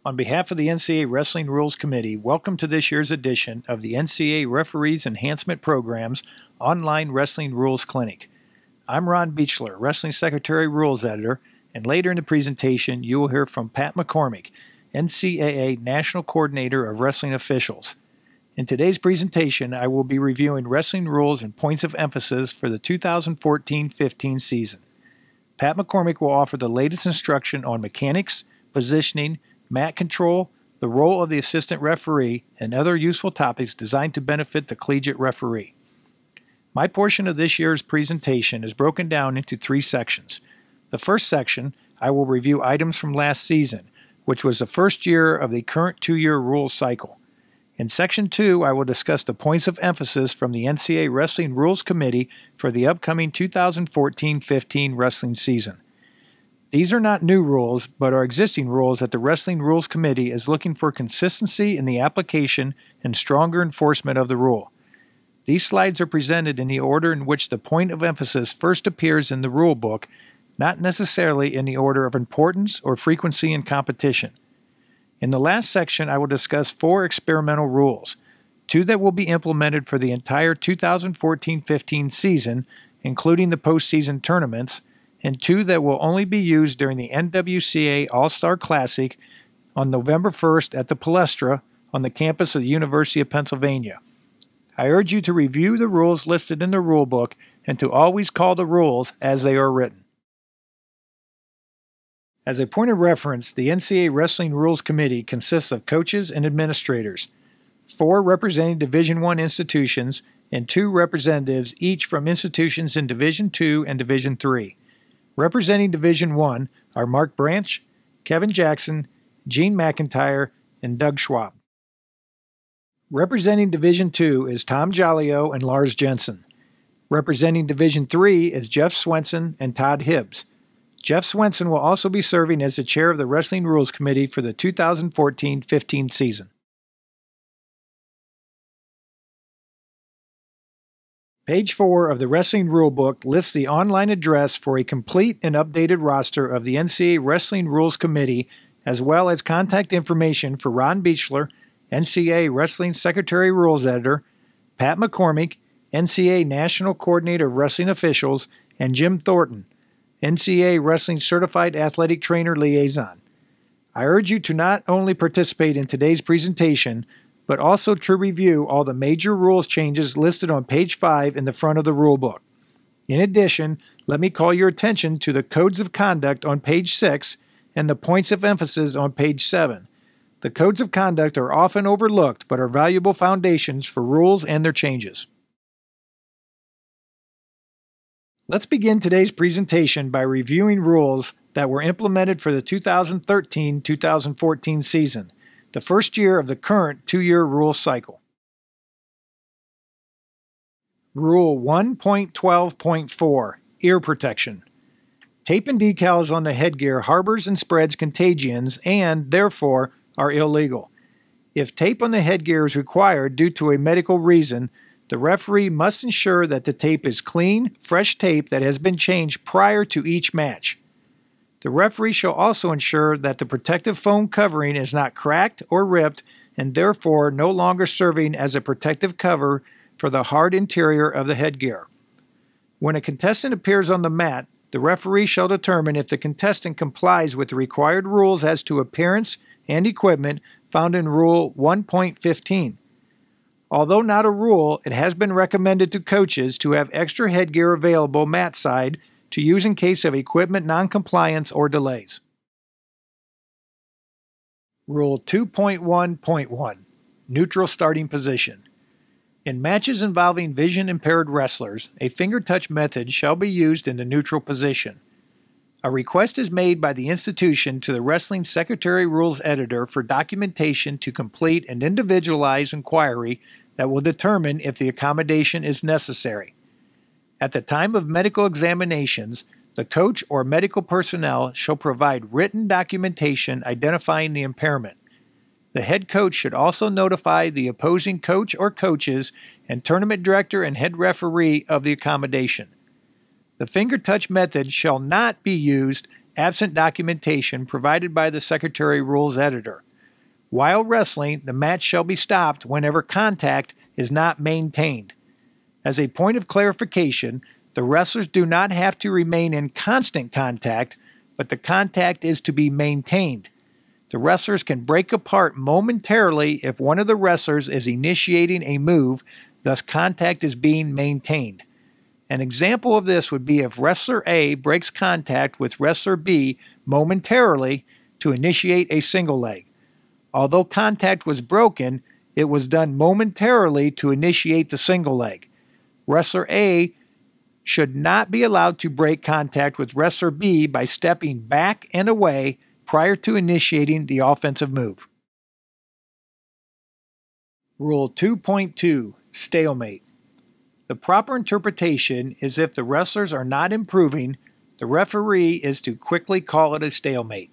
On behalf of the NCAA Wrestling Rules Committee, welcome to this year's edition of the NCAA Referees Enhancement Program's Online Wrestling Rules Clinic. I'm Ron Beaschler, Wrestling Secretary Rules Editor, and later in the presentation you will hear from Pat McCormick, NCAA National Coordinator of Wrestling Officials. In today's presentation, I will be reviewing wrestling rules and points of emphasis for the 2014-15 season. Pat McCormick will offer the latest instruction on mechanics, positioning, mat control, the role of the assistant referee, and other useful topics designed to benefit the collegiate referee. My portion of this year's presentation is broken down into three sections. The first section, I will review items from last season, which was the first year of the current two-year rules cycle. In Section 2, I will discuss the points of emphasis from the NCAA Wrestling Rules Committee for the upcoming 2014-15 wrestling season. These are not new rules, but are existing rules that the Wrestling Rules Committee is looking for consistency in the application and stronger enforcement of the rule. These slides are presented in the order in which the point of emphasis first appears in the rule book, not necessarily in the order of importance or frequency in competition. In the last section, I will discuss 4 experimental rules, 2 that will be implemented for the entire 2014-15 season, including the postseason tournaments, and 2 that will only be used during the NWCA All-Star Classic on November 1st at the Palestra on the campus of the University of Pennsylvania. I urge you to review the rules listed in the rulebook and to always call the rules as they are written. As a point of reference, the NCAA Wrestling Rules Committee consists of coaches and administrators, 4 representing Division I institutions, and 2 representatives each from institutions in Division II and Division III. Representing Division I are Mark Branch, Kevin Jackson, Gene McIntyre, and Doug Schwab. Representing Division II is Tom Jolio and Lars Jensen. Representing Division III is Jeff Swenson and Todd Hibbs. Jeff Swenson will also be serving as the chair of the Wrestling Rules Committee for the 2014-15 season. Page 4 of the Wrestling Rulebook lists the online address for a complete and updated roster of the NCAA Wrestling Rules Committee, as well as contact information for Ron Beaschler, NCAA Wrestling Secretary Rules Editor, Pat McCormick, NCAA National Coordinator of Wrestling Officials, and Jim Thornton, NCAA Wrestling Certified Athletic Trainer Liaison. I urge you to not only participate in today's presentation, but also to review all the major rules changes listed on page 5 in the front of the rulebook. In addition, let me call your attention to the codes of conduct on page 6 and the points of emphasis on page 7. The codes of conduct are often overlooked but are valuable foundations for rules and their changes. Let's begin today's presentation by reviewing rules that were implemented for the 2013-2014 season, the first year of the current two-year rule cycle. Rule 1.12.4, Ear Protection. Tape and decals on the headgear harbors and spreads contagions and, therefore, are illegal. If tape on the headgear is required due to a medical reason, the referee must ensure that the tape is clean, fresh tape that has been changed prior to each match. The referee shall also ensure that the protective foam covering is not cracked or ripped and therefore no longer serving as a protective cover for the hard interior of the headgear. When a contestant appears on the mat, the referee shall determine if the contestant complies with the required rules as to appearance and equipment found in Rule 1.15. Although not a rule, it has been recommended to coaches to have extra headgear available mat side to use in case of equipment noncompliance or delays. Rule 2.1.1, Neutral Starting Position. In matches involving vision-impaired wrestlers, a finger touch method shall be used in the neutral position. A request is made by the institution to the Wrestling Secretary Rules Editor for documentation to complete an individualized inquiry that will determine if the accommodation is necessary. At the time of medical examinations, the coach or medical personnel shall provide written documentation identifying the impairment. The head coach should also notify the opposing coach or coaches and tournament director and head referee of the accommodation. The finger touch method shall not be used absent documentation provided by the Secretary Rules Editor. While wrestling, the match shall be stopped whenever contact is not maintained. As a point of clarification, the wrestlers do not have to remain in constant contact, but the contact is to be maintained. The wrestlers can break apart momentarily if one of the wrestlers is initiating a move, thus contact is being maintained. An example of this would be if wrestler A breaks contact with wrestler B momentarily to initiate a single leg. Although contact was broken, it was done momentarily to initiate the single leg. Wrestler A should not be allowed to break contact with wrestler B by stepping back and away prior to initiating the offensive move. Rule 2.2, Stalemate. The proper interpretation is if the wrestlers are not improving, the referee is to quickly call it a stalemate.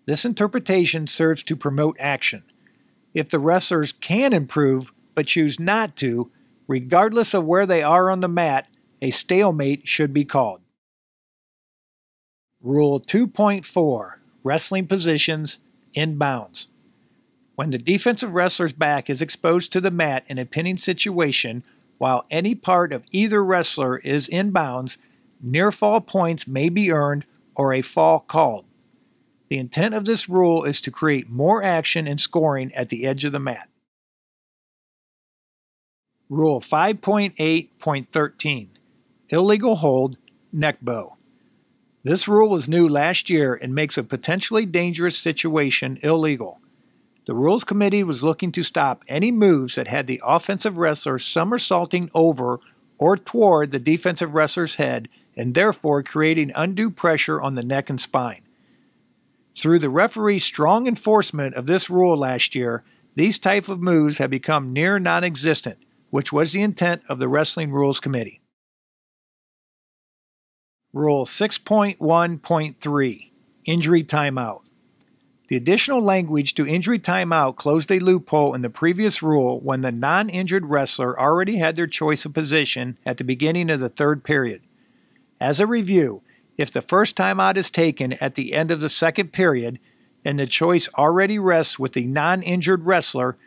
This interpretation serves to promote action. If the wrestlers can improve but choose not to, regardless of where they are on the mat, a stalemate should be called. Rule 2.4, Wrestling Positions, Inbounds. When the defensive wrestler's back is exposed to the mat in a pinning situation, while any part of either wrestler is inbounds, near fall points may be earned or a fall called. The intent of this rule is to create more action and scoring at the edge of the mat. Rule 5.8.13, Illegal Hold, Neck Bow. This rule was new last year and makes a potentially dangerous situation illegal. The Rules Committee was looking to stop any moves that had the offensive wrestler somersaulting over or toward the defensive wrestler's head and therefore creating undue pressure on the neck and spine. Through the referee's strong enforcement of this rule last year, these type of moves have become near non-existent, which was the intent of the Wrestling Rules Committee. Rule 6.1.3, Injury Timeout. The additional language to injury timeout closed a loophole in the previous rule when the non-injured wrestler already had their choice of position at the beginning of the third period. As a review, if the first timeout is taken at the end of the second period and the choice already rests with the non-injured wrestler,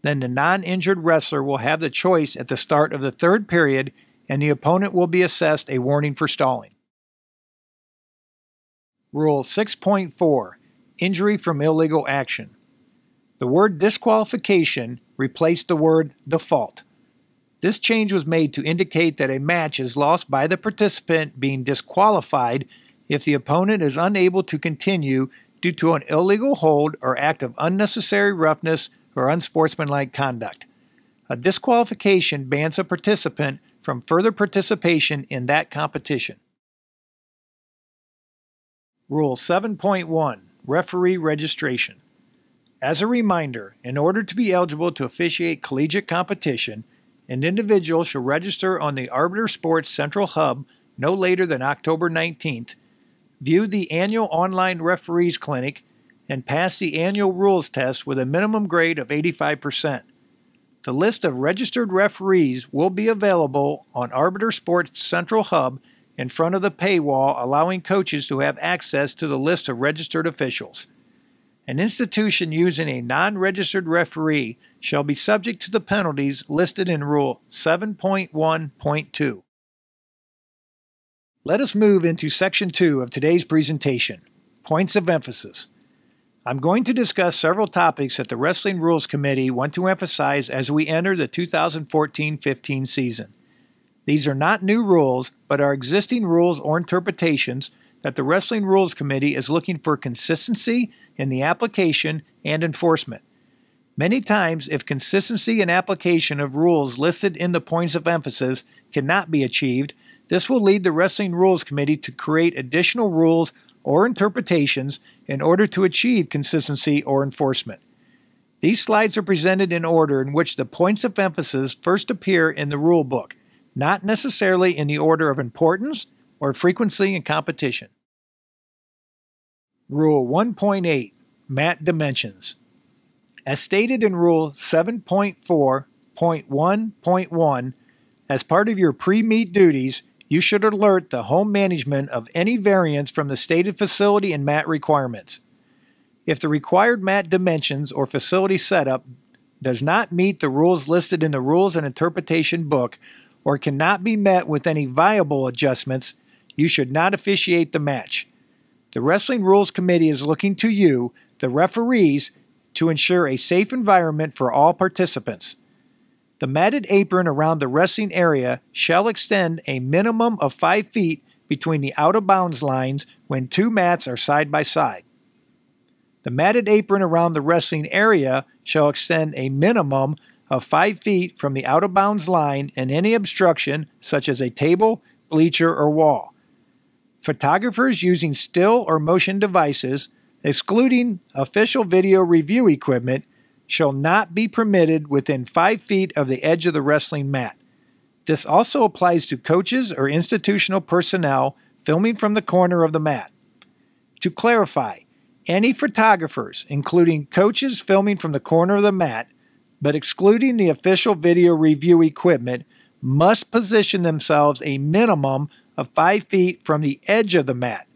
then the non-injured wrestler will have the choice at the start of the third period and the opponent will be assessed a warning for stalling. Rule 6.4, Injury from Illegal Action. The word disqualification replaced the word default. This change was made to indicate that a match is lost by the participant being disqualified if the opponent is unable to continue due to an illegal hold or act of unnecessary roughness or unsportsmanlike conduct. A disqualification bans a participant from further participation in that competition. Rule 7.1, Referee Registration. As a reminder, in order to be eligible to officiate collegiate competition, an individual shall register on the Arbiter Sports Central Hub no later than October 19th, view the annual online referees clinic, and pass the annual rules test with a minimum grade of 85%. The list of registered referees will be available on Arbiter Sports Central Hub in front of the paywall, allowing coaches to have access to the list of registered officials. An institution using a non-registered referee shall be subject to the penalties listed in Rule 7.1.2. Let us move into Section 2 of today's presentation, Points of Emphasis. I'm going to discuss several topics that the Wrestling Rules Committee want to emphasize as we enter the 2014-15 season. These are not new rules, but are existing rules or interpretations that the Wrestling Rules Committee is looking for consistency in the application and enforcement. Many times, if consistency in application of rules listed in the points of emphasis cannot be achieved, this will lead the Wrestling Rules Committee to create additional rules or interpretations in order to achieve consistency or enforcement. These slides are presented in order in which the points of emphasis first appear in the rule book, not necessarily in the order of importance or frequency in competition. Rule 1.8, Mat Dimensions. As stated in Rule 7.4.1.1, as part of your pre-meet duties, you should alert the home management of any variance from the stated facility and mat requirements. If the required mat dimensions or facility setup does not meet the rules listed in the Rules and Interpretation Book or cannot be met with any viable adjustments, you should not officiate the match. The Wrestling Rules Committee is looking to you, the referees, to ensure a safe environment for all participants. The matted apron around the wrestling area shall extend a minimum of 5 feet between the out-of-bounds lines when two mats are side by side. The matted apron around the wrestling area shall extend a minimum of 5 feet from the out-of-bounds line and any obstruction, such as a table, bleacher, or wall. Photographers using still or motion devices, excluding official video review equipment, shall not be permitted within 5 feet of the edge of the wrestling mat. This also applies to coaches or institutional personnel filming from the corner of the mat. To clarify, any photographers, including coaches filming from the corner of the mat, but excluding the official video review equipment, must position themselves a minimum of 5 feet from the edge of the mat,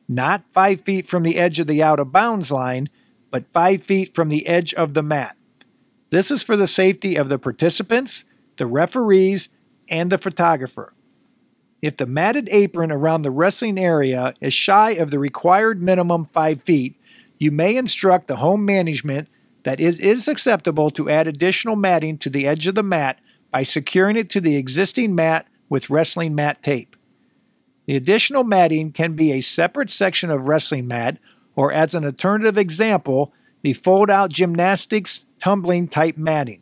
not 5 feet from the edge of the out-of-bounds line, but 5 feet from the edge of the mat. This is for the safety of the participants, the referees, and the photographer. If the matted apron around the wrestling area is shy of the required minimum 5 feet, you may instruct the home management that it is acceptable to add additional matting to the edge of the mat by securing it to the existing mat with wrestling mat tape. The additional matting can be a separate section of wrestling mat, or as an alternative example, the fold-out gymnastics tumbling type matting.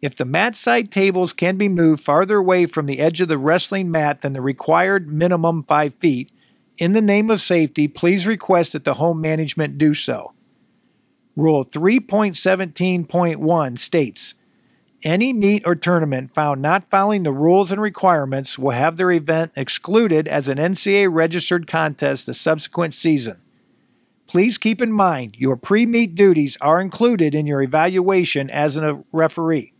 If the mat side tables can be moved farther away from the edge of the wrestling mat than the required minimum 5 feet, in the name of safety, please request that the home management do so. Rule 3.17.1 states, any meet or tournament found not following the rules and requirements will have their event excluded as an NCAA registered contest the subsequent season. Please keep in mind your pre-meet duties are included in your evaluation as a referee.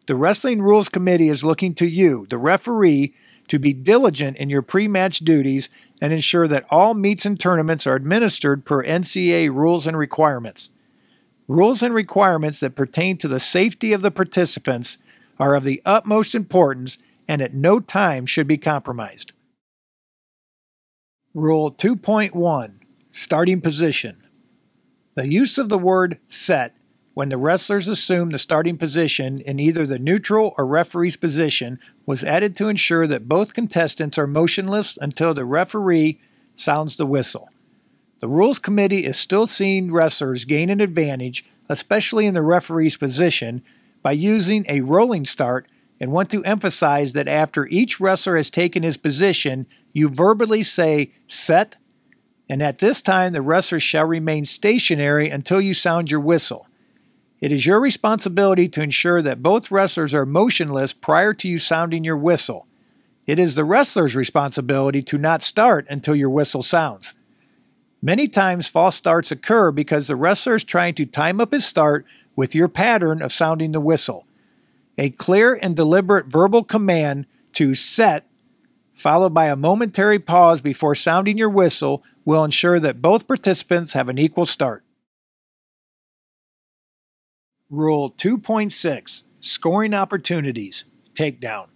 The Wrestling Rules Committee is looking to you, the referee, to be diligent in your pre-match duties and ensure that all meets and tournaments are administered per NCAA rules and requirements. Rules and requirements that pertain to the safety of the participants are of the utmost importance and at no time should be compromised. Rule 2.1, Starting Position. The use of the word set when the wrestlers assume the starting position in either the neutral or referee's position was added to ensure that both contestants are motionless until the referee sounds the whistle. The Rules Committee is still seeing wrestlers gain an advantage, especially in the referee's position, by using a rolling start and want to emphasize that after each wrestler has taken his position, you verbally say, set, and at this time the wrestler shall remain stationary until you sound your whistle. It is your responsibility to ensure that both wrestlers are motionless prior to you sounding your whistle. It is the wrestler's responsibility to not start until your whistle sounds. Many times false starts occur because the wrestler is trying to time up his start with your pattern of sounding the whistle. A clear and deliberate verbal command to set, followed by a momentary pause before sounding your whistle, will ensure that both participants have an equal start. Rule 2.6, Scoring Opportunities, Takedown.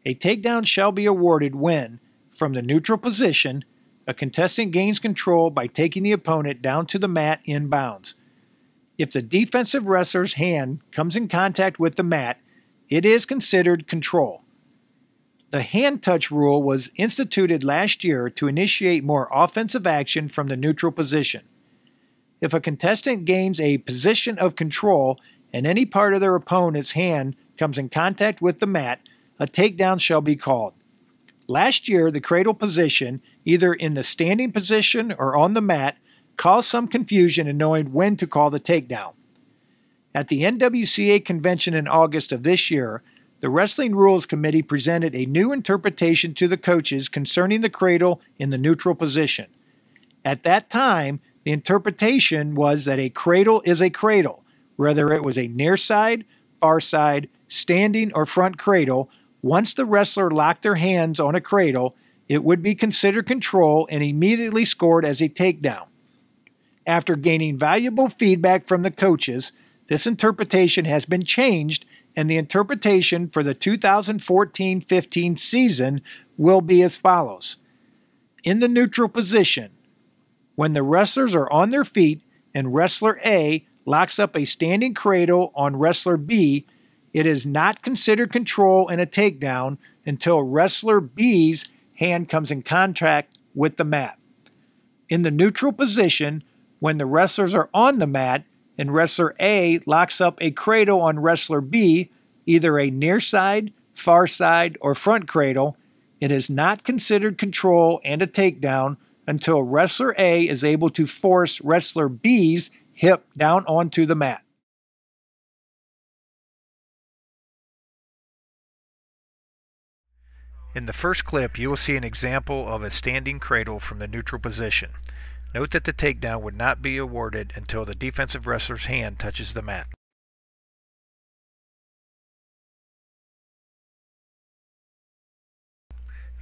A takedown shall be awarded when, from the neutral position, a contestant gains control by taking the opponent down to the mat in bounds. If the defensive wrestler's hand comes in contact with the mat, it is considered control. The hand touch rule was instituted last year to initiate more offensive action from the neutral position. If a contestant gains a position of control and any part of their opponent's hand comes in contact with the mat, a takedown shall be called. Last year, the cradle position, either in the standing position or on the mat, caused some confusion in knowing when to call the takedown. At the NWCA convention in August of this year, the Wrestling Rules Committee presented a new interpretation to the coaches concerning the cradle in the neutral position. At that time, the interpretation was that a cradle is a cradle, whether it was a near side, far side, standing, or front cradle. Once the wrestler locked their hands on a cradle, it would be considered control and immediately scored as a takedown. After gaining valuable feedback from the coaches, this interpretation has been changed, and the interpretation for the 2014-15 season will be as follows. In the neutral position, when the wrestlers are on their feet and wrestler A locks up a standing cradle on wrestler B, it is not considered control and a takedown until wrestler B's hand comes in contact with the mat. In the neutral position, when the wrestlers are on the mat and wrestler A locks up a cradle on wrestler B, either a near side, far side, or front cradle, it is not considered control and a takedown until wrestler A is able to force wrestler B's hip down onto the mat. In the first clip, you will see an example of a standing cradle from the neutral position. Note that the takedown would not be awarded until the defensive wrestler's hand touches the mat.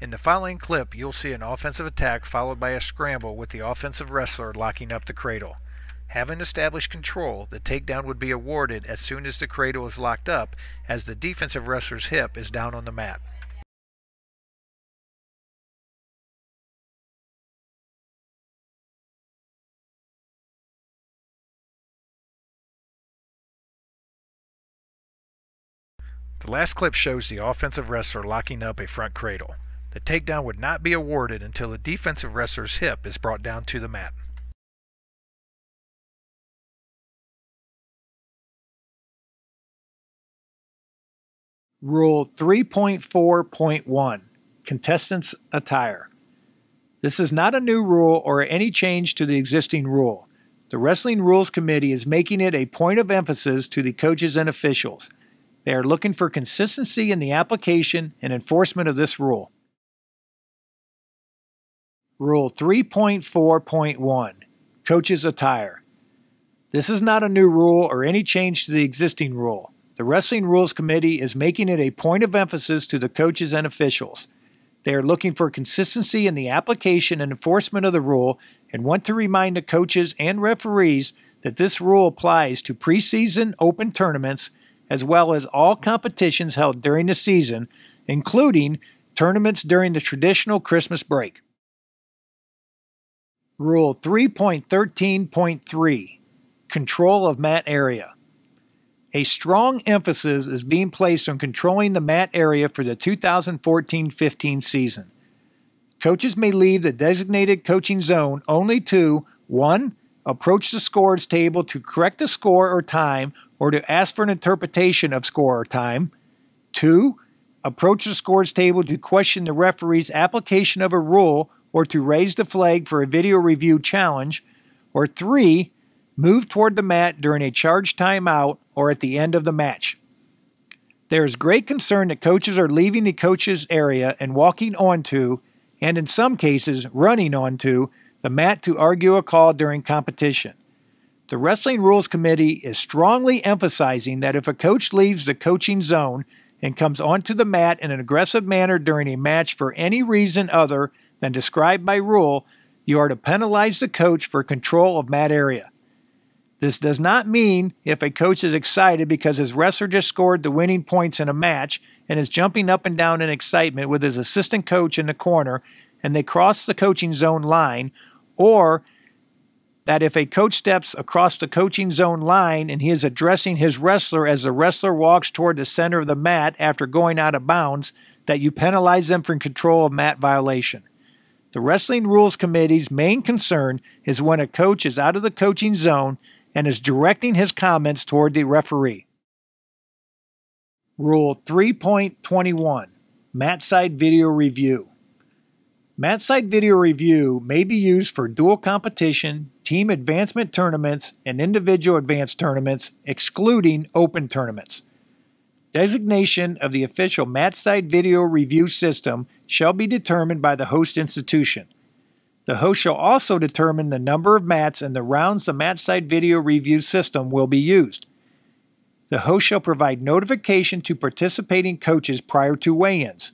In the following clip, you'll see an offensive attack followed by a scramble with the offensive wrestler locking up the cradle. Having established control, the takedown would be awarded as soon as the cradle is locked up, as the defensive wrestler's hip is down on the mat. The last clip shows the offensive wrestler locking up a front cradle. The takedown would not be awarded until the defensive wrestler's hip is brought down to the mat. Rule 3.4.1 Contestants' Attire. This is not a new rule or any change to the existing rule. The Wrestling Rules Committee is making it a point of emphasis to the coaches and officials. They are looking for consistency in the application and enforcement of this rule. Rule 3.4.1 Coaches' Attire. This is not a new rule or any change to the existing rule. The Wrestling Rules Committee is making it a point of emphasis to the coaches and officials. They are looking for consistency in the application and enforcement of the rule and want to remind the coaches and referees that this rule applies to preseason open tournaments as well as all competitions held during the season, including tournaments during the traditional Christmas break. Rule 3.13.3 Control of mat area. A strong emphasis is being placed on controlling the mat area for the 2014-15 season. Coaches may leave the designated coaching zone only to 1. Approach the scorer's table to correct the score or time or to ask for an interpretation of score or time. 2. Approach the scorer's table to question the referee's application of a rule or to raise the flag for a video review challenge. Or 3. Move toward the mat during a charged timeout or at the end of the match. There is great concern that coaches are leaving the coaches' area and walking onto, and in some cases running onto, the mat to argue a call during competition. The Wrestling Rules Committee is strongly emphasizing that if a coach leaves the coaching zone and comes onto the mat in an aggressive manner during a match for any reason other than described by rule, you are to penalize the coach for control of mat area. This does not mean if a coach is excited because his wrestler just scored the winning points in a match and is jumping up and down in excitement with his assistant coach in the corner and they cross the coaching zone line, or that if a coach steps across the coaching zone line and he is addressing his wrestler as the wrestler walks toward the center of the mat after going out of bounds, that you penalize them for control of mat violation. The Wrestling Rules Committee's main concern is when a coach is out of the coaching zone and is directing his comments toward the referee. Rule 3.21 Mat Side Video Review. Mat side video review may be used for dual competition, team advancement tournaments, and individual advanced tournaments, excluding open tournaments. Designation of the official mat side video review system shall be determined by the host institution. The host shall also determine the number of mats and the rounds the mat side video review system will be used. The host shall provide notification to participating coaches prior to weigh-ins.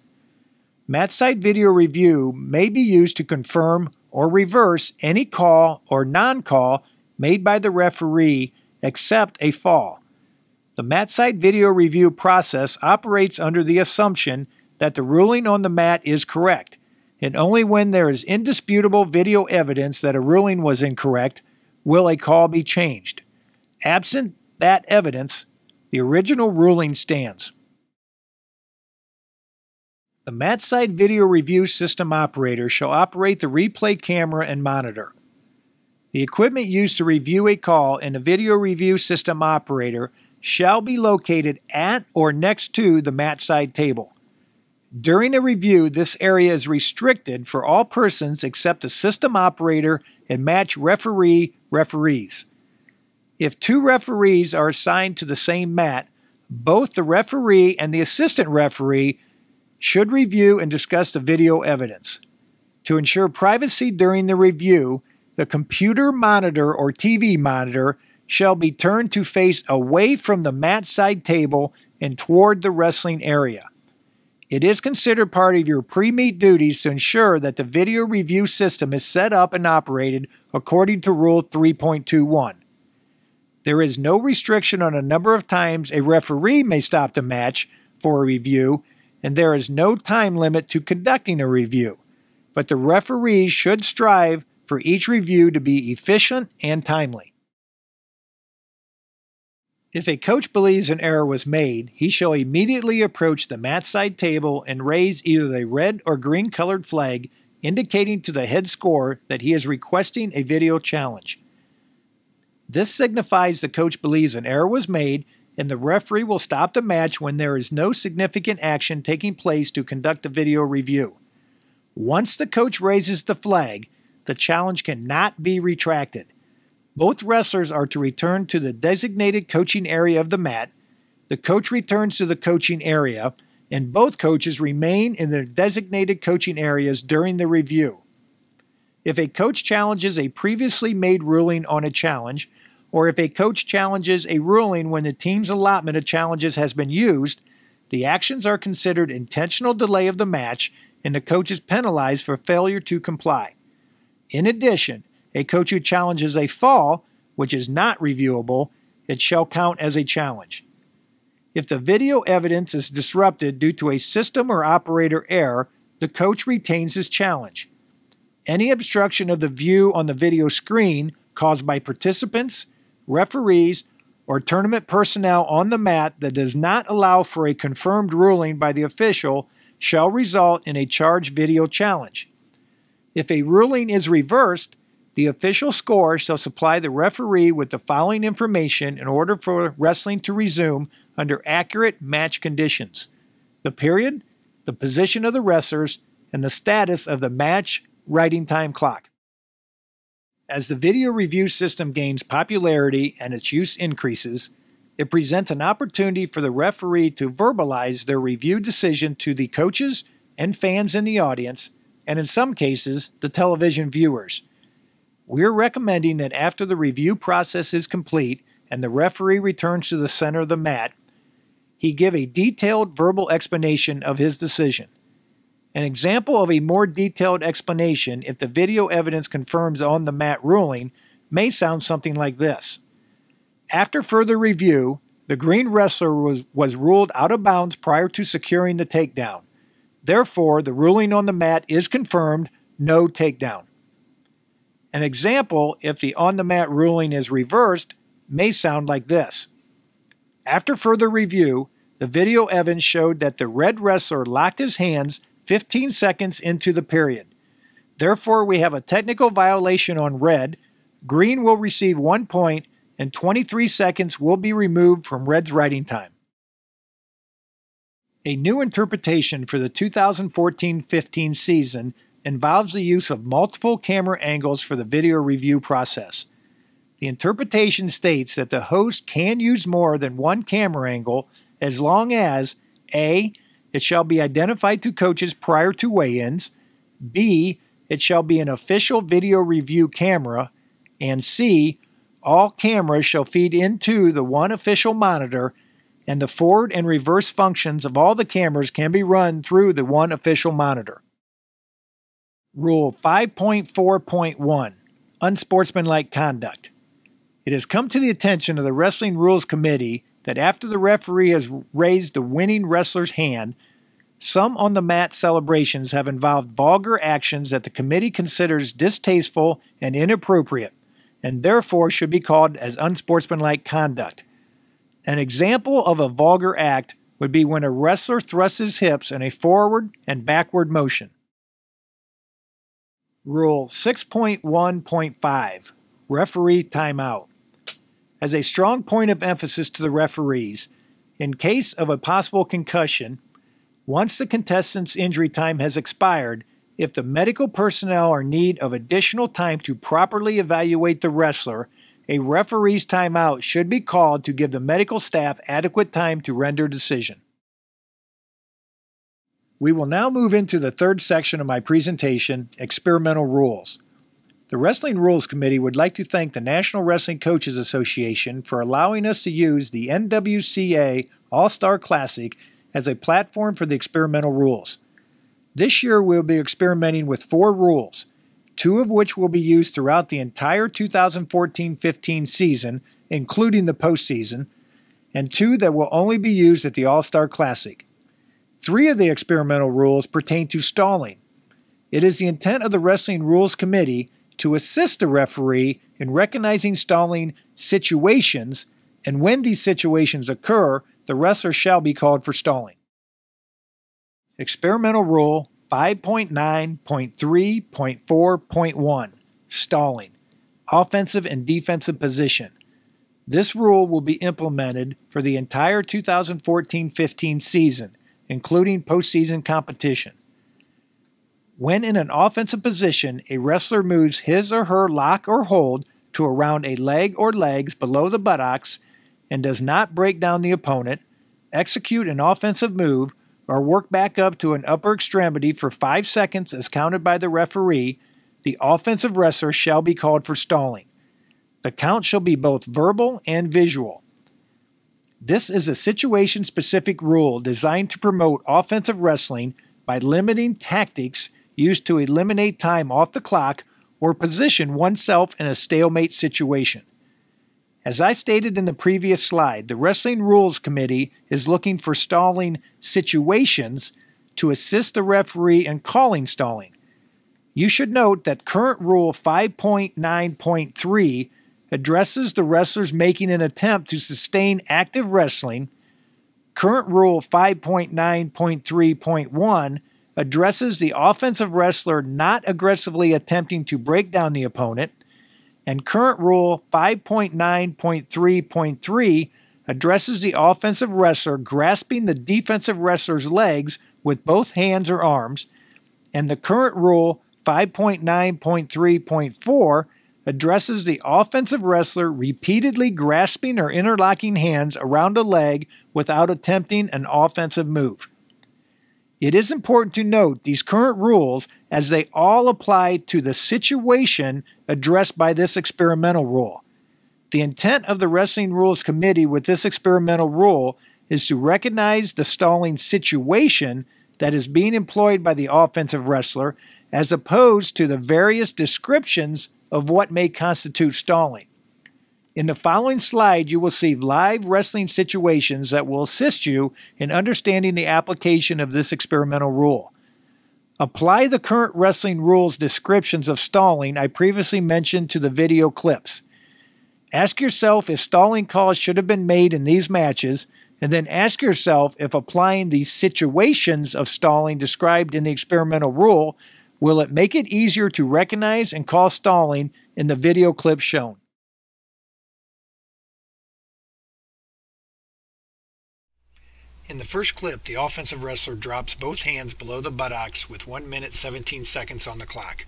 Mat side video review may be used to confirm or reverse any call or non-call made by the referee except a fall. The mat side video review process operates under the assumption that the ruling on the mat is correct, and only when there is indisputable video evidence that a ruling was incorrect will a call be changed. Absent that evidence, the original ruling stands. The mat side video review system operator shall operate the replay camera and monitor. The equipment used to review a call in the video review system operator shall be located at or next to the mat side table. During a review, this area is restricted for all persons except the system operator and match referees. If two referees are assigned to the same mat, both the referee and the assistant referee should review and discuss the video evidence. To ensure privacy during the review, the computer monitor or TV monitor shall be turned to face away from the mat side table and toward the wrestling area. It is considered part of your pre-meet duties to ensure that the video review system is set up and operated according to Rule 3.21. There is no restriction on the number of times a referee may stop the match for a review, and there is no time limit to conducting a review, but the referees should strive for each review to be efficient and timely. If a coach believes an error was made, he shall immediately approach the mat side table and raise either the red or green colored flag indicating to the head scorer that he is requesting a video challenge. This signifies the coach believes an error was made, and the referee will stop the match when there is no significant action taking place to conduct a video review. Once the coach raises the flag, the challenge cannot be retracted. Both wrestlers are to return to the designated coaching area of the mat. The coach returns to the coaching area, and both coaches remain in their designated coaching areas during the review. If a coach challenges a previously made ruling on a challenge, or if a coach challenges a ruling when the team's allotment of challenges has been used, the actions are considered intentional delay of the match, and the coach is penalized for failure to comply. In addition, a coach who challenges a fall, which is not reviewable, it shall count as a challenge. If the video evidence is disrupted due to a system or operator error, the coach retains his challenge. Any obstruction of the view on the video screen caused by participants, referees, or tournament personnel on the mat that does not allow for a confirmed ruling by the official shall result in a charged video challenge. If a ruling is reversed, the official scorer shall supply the referee with the following information in order for wrestling to resume under accurate match conditions: the period, the position of the wrestlers, and the status of the match writing time clock. As the video review system gains popularity and its use increases, it presents an opportunity for the referee to verbalize their review decision to the coaches and fans in the audience, and in some cases, the television viewers. We're recommending that after the review process is complete and the referee returns to the center of the mat, he give a detailed verbal explanation of his decision. An example of a more detailed explanation, if the video evidence confirms on the mat ruling, may sound something like this. After further review, the green wrestler was ruled out of bounds prior to securing the takedown. Therefore, the ruling on the mat is confirmed, no takedown. An example, if the on-the-mat ruling is reversed, may sound like this. After further review, the video evidence showed that the red wrestler locked his hands 15 seconds into the period. Therefore, we have a technical violation on red. Green will receive 1 point, and 23 seconds will be removed from red's writing time. A new interpretation for the 2014-15 season involves the use of multiple camera angles for the video review process. The interpretation states that the host can use more than one camera angle as long as A. It shall be identified to coaches prior to weigh-ins, B. It shall be an official video review camera, and C. All cameras shall feed into the one official monitor, and the forward and reverse functions of all the cameras can be run through the one official monitor. Rule 5.4.1 Unsportsmanlike Conduct. It has come to the attention of the Wrestling Rules Committee that after the referee has raised the winning wrestler's hand, some on the mat celebrations have involved vulgar actions that the committee considers distasteful and inappropriate, and therefore should be called as unsportsmanlike conduct. An example of a vulgar act would be when a wrestler thrusts his hips in a forward and backward motion. Rule 6.1.5 Referee Timeout. As a strong point of emphasis to the referees, in case of a possible concussion, once the contestant's injury time has expired, if the medical personnel are in need of additional time to properly evaluate the wrestler, a referee's timeout should be called to give the medical staff adequate time to render a decision. We will now move into the third section of my presentation, Experimental Rules. The Wrestling Rules Committee would like to thank the National Wrestling Coaches Association for allowing us to use the NWCA All-Star Classic as a platform for the experimental rules. This year we'll be experimenting with 4 rules, 2 of which will be used throughout the entire 2014-15 season, including the postseason, and 2 that will only be used at the All-Star Classic. 3 of the experimental rules pertain to stalling. It is the intent of the Wrestling Rules Committee to assist the referee in recognizing stalling situations, and when these situations occur, the wrestler shall be called for stalling. Experimental Rule 5.9.3.4.1 Stalling. Offensive and defensive position. This rule will be implemented for the entire 2014-15 season, including postseason competition. When in an offensive position, a wrestler moves his or her lock or hold to around a leg or legs below the buttocks and does not break down the opponent, execute an offensive move, or work back up to an upper extremity for 5 seconds as counted by the referee, the offensive wrestler shall be called for stalling. The count shall be both verbal and visual. This is a situation-specific rule designed to promote offensive wrestling by limiting tactics used to eliminate time off the clock or position oneself in a stalemate situation. As I stated in the previous slide, the Wrestling Rules Committee is looking for stalling situations to assist the referee in calling stalling. You should note that current Rule 5.9.3 addresses the wrestlers making an attempt to sustain active wrestling. Current Rule 5.9.3.1 addresses the offensive wrestler not aggressively attempting to break down the opponent, and current Rule 5.9.3.3 addresses the offensive wrestler grasping the defensive wrestler's legs with both hands or arms, and the current Rule 5.9.3.4 addresses the offensive wrestler repeatedly grasping or interlocking hands around a leg without attempting an offensive move. It is important to note these current rules as they all apply to the situation addressed by this experimental rule. The intent of the Wrestling Rules Committee with this experimental rule is to recognize the stalling situation that is being employed by the offensive wrestler as opposed to the various descriptions of what may constitute stalling. In the following slide, you will see live wrestling situations that will assist you in understanding the application of this experimental rule. Apply the current wrestling rules descriptions of stalling I previously mentioned to the video clips. Ask yourself if stalling calls should have been made in these matches, and then ask yourself if applying the situations of stalling described in the experimental rule, will it make it easier to recognize and call stalling in the video clip shown. In the first clip, the offensive wrestler drops both hands below the buttocks with 1 minute 17 seconds on the clock.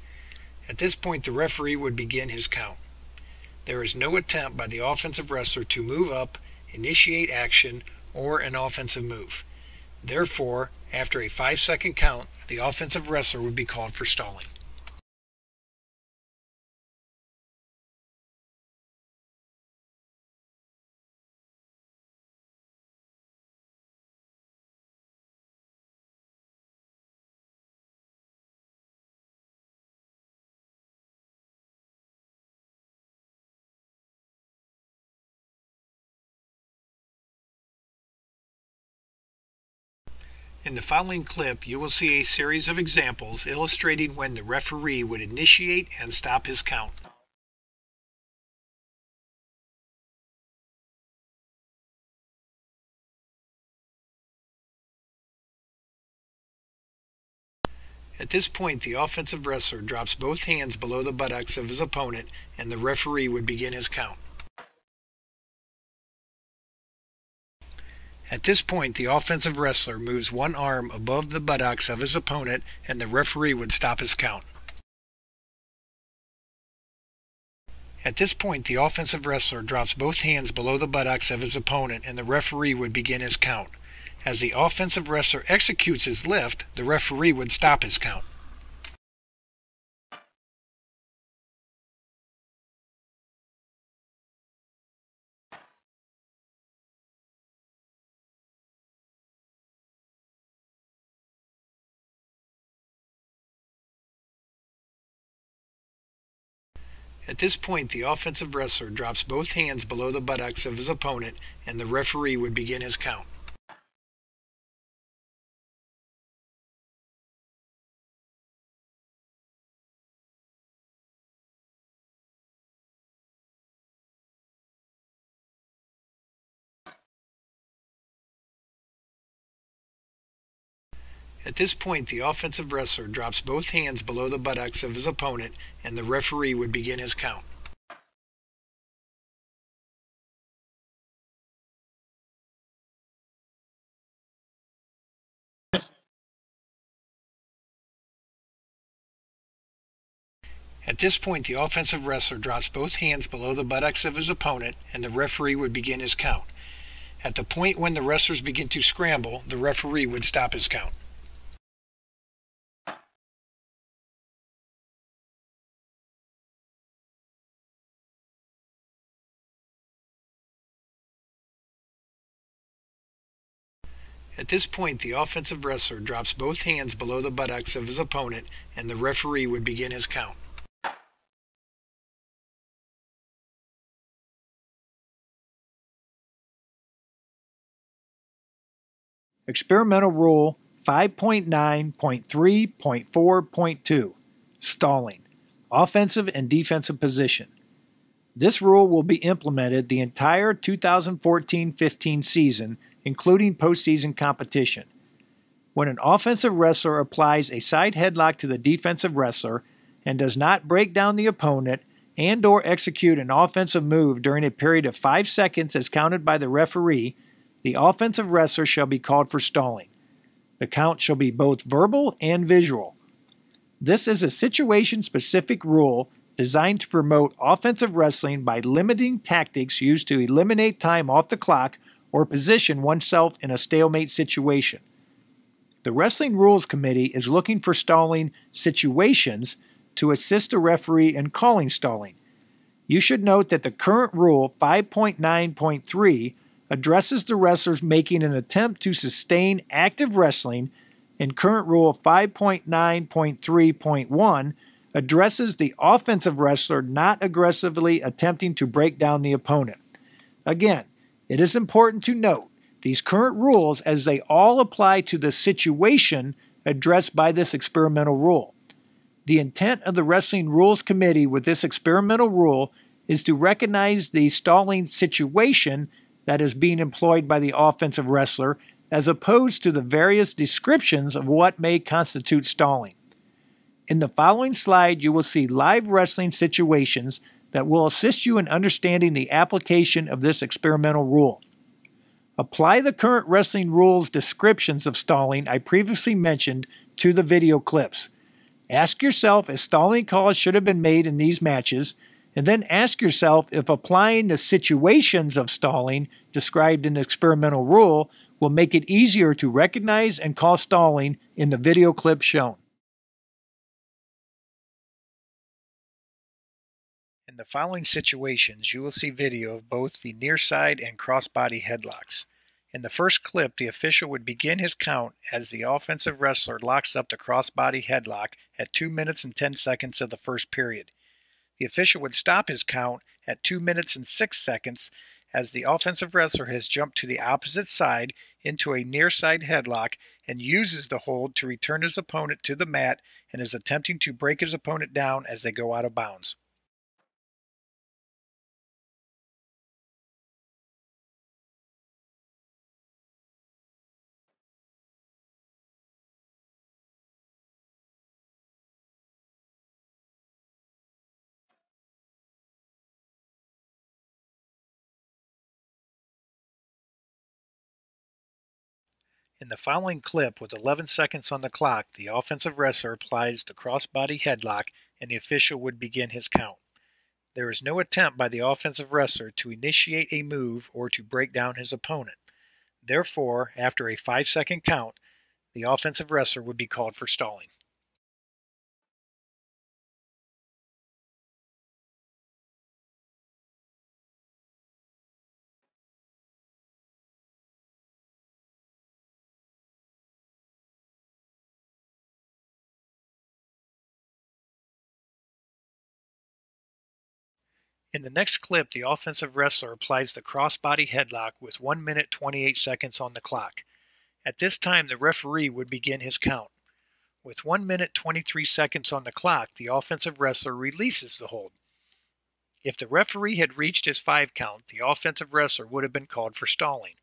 At this point, the referee would begin his count. There is no attempt by the offensive wrestler to move up, initiate action, or an offensive move. Therefore, after a 5-second count, the offensive wrestler would be called for stalling. In the following clip, you will see a series of examples illustrating when the referee would initiate and stop his count. At this point, the offensive wrestler drops both hands below the buttocks of his opponent, and the referee would begin his count. At this point, the offensive wrestler moves one arm above the buttocks of his opponent, and the referee would stop his count. At this point, the offensive wrestler drops both hands below the buttocks of his opponent, and the referee would begin his count. As the offensive wrestler executes his lift, the referee would stop his count. At this point, the offensive wrestler drops both hands below the buttocks of his opponent, and the referee would begin his count. At this point, the offensive wrestler drops both hands below the buttocks of his opponent, and the referee would begin his count. At this point, the offensive wrestler drops both hands below the buttocks of his opponent, and the referee would begin his count. At the point when the wrestlers begin to scramble, the referee would stop his count. At this point, the offensive wrestler drops both hands below the buttocks of his opponent, and the referee would begin his count. Experimental Rule 5.9.3.4.2 Stalling, Offensive and Defensive Position. This rule will be implemented the entire 2014-15 season, including postseason competition. When an offensive wrestler applies a side headlock to the defensive wrestler and does not break down the opponent and/or execute an offensive move during a period of 5 seconds as counted by the referee, the offensive wrestler shall be called for stalling. The count shall be both verbal and visual. This is a situation-specific rule designed to promote offensive wrestling by limiting tactics used to eliminate time off the clock or position oneself in a stalemate situation. The Wrestling Rules Committee is looking for stalling situations to assist the referee in calling stalling. You should note that the current rule 5.9.3 addresses the wrestlers making an attempt to sustain active wrestling, and current rule 5.9.3.1 addresses the offensive wrestler not aggressively attempting to break down the opponent. Again, it is important to note these current rules as they all apply to the situation addressed by this experimental rule. The intent of the Wrestling Rules Committee with this experimental rule is to recognize the stalling situation that is being employed by the offensive wrestler as opposed to the various descriptions of what may constitute stalling. In the following slide, you will see live wrestling situations that will assist you in understanding the application of this experimental rule. Apply the current Wrestling Rules descriptions of stalling I previously mentioned to the video clips. Ask yourself if stalling calls should have been made in these matches, and then ask yourself if applying the situations of stalling described in the experimental rule will make it easier to recognize and call stalling in the video clip shown. In the following situations, you will see video of both the near-side and cross-body headlocks. In the first clip, the official would begin his count as the offensive wrestler locks up the cross-body headlock at 2 minutes and 10 seconds of the first period. The official would stop his count at 2 minutes and 6 seconds as the offensive wrestler has jumped to the opposite side into a near side headlock and uses the hold to return his opponent to the mat and is attempting to break his opponent down as they go out of bounds. In the following clip, with 11 seconds on the clock, the offensive wrestler applies the crossbody headlock and the official would begin his count. There is no attempt by the offensive wrestler to initiate a move or to break down his opponent. Therefore, after a 5-second count, the offensive wrestler would be called for stalling. In the next clip, the offensive wrestler applies the crossbody headlock with 1 minute 28 seconds on the clock. At this time, the referee would begin his count. With 1 minute 23 seconds on the clock, the offensive wrestler releases the hold. If the referee had reached his 5 count, the offensive wrestler would have been called for stalling.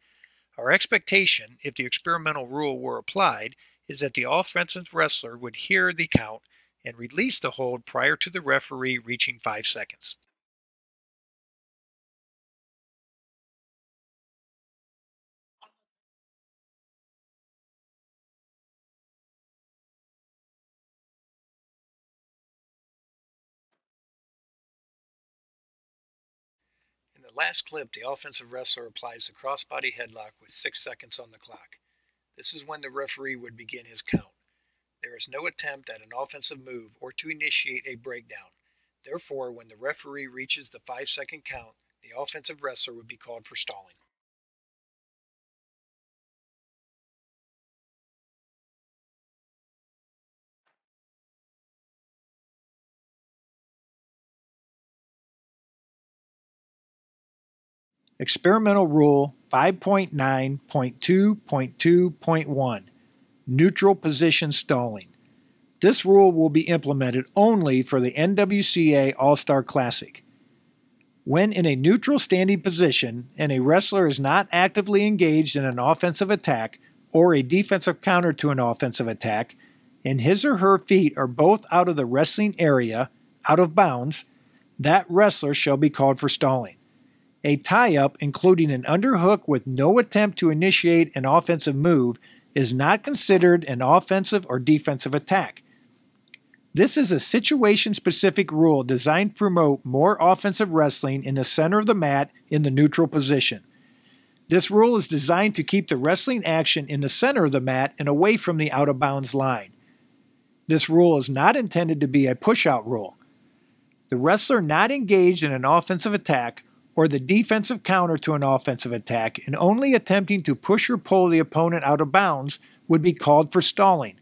Our expectation, if the experimental rule were applied, is that the offensive wrestler would hear the count and release the hold prior to the referee reaching 5 seconds. In the last clip, the offensive wrestler applies the crossbody headlock with 6 seconds on the clock. This is when the referee would begin his count. There is no attempt at an offensive move or to initiate a breakdown. Therefore, when the referee reaches the 5-second count, the offensive wrestler would be called for stalling. Experimental Rule 5.9.2.2.1 Neutral Position Stalling. This rule will be implemented only for the NWCA All-Star Classic. When in a neutral standing position and a wrestler is not actively engaged in an offensive attack or a defensive counter to an offensive attack, and his or her feet are both out of the wrestling area, out of bounds, that wrestler shall be called for stalling. A tie-up, including an underhook with no attempt to initiate an offensive move, is not considered an offensive or defensive attack. This is a situation-specific rule designed to promote more offensive wrestling in the center of the mat in the neutral position. This rule is designed to keep the wrestling action in the center of the mat and away from the out-of-bounds line. This rule is not intended to be a push-out rule. The wrestler not engaged in an offensive attack or the defensive counter to an offensive attack and only attempting to push or pull the opponent out of bounds would be called for stalling.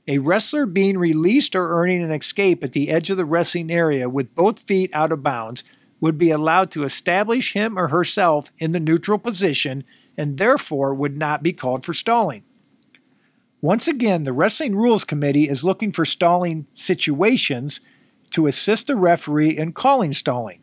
A wrestler being released or earning an escape at the edge of the wrestling area with both feet out of bounds would be allowed to establish him or herself in the neutral position and therefore would not be called for stalling. Once again, the Wrestling Rules Committee is looking for stalling situations to assist the referee in calling stalling.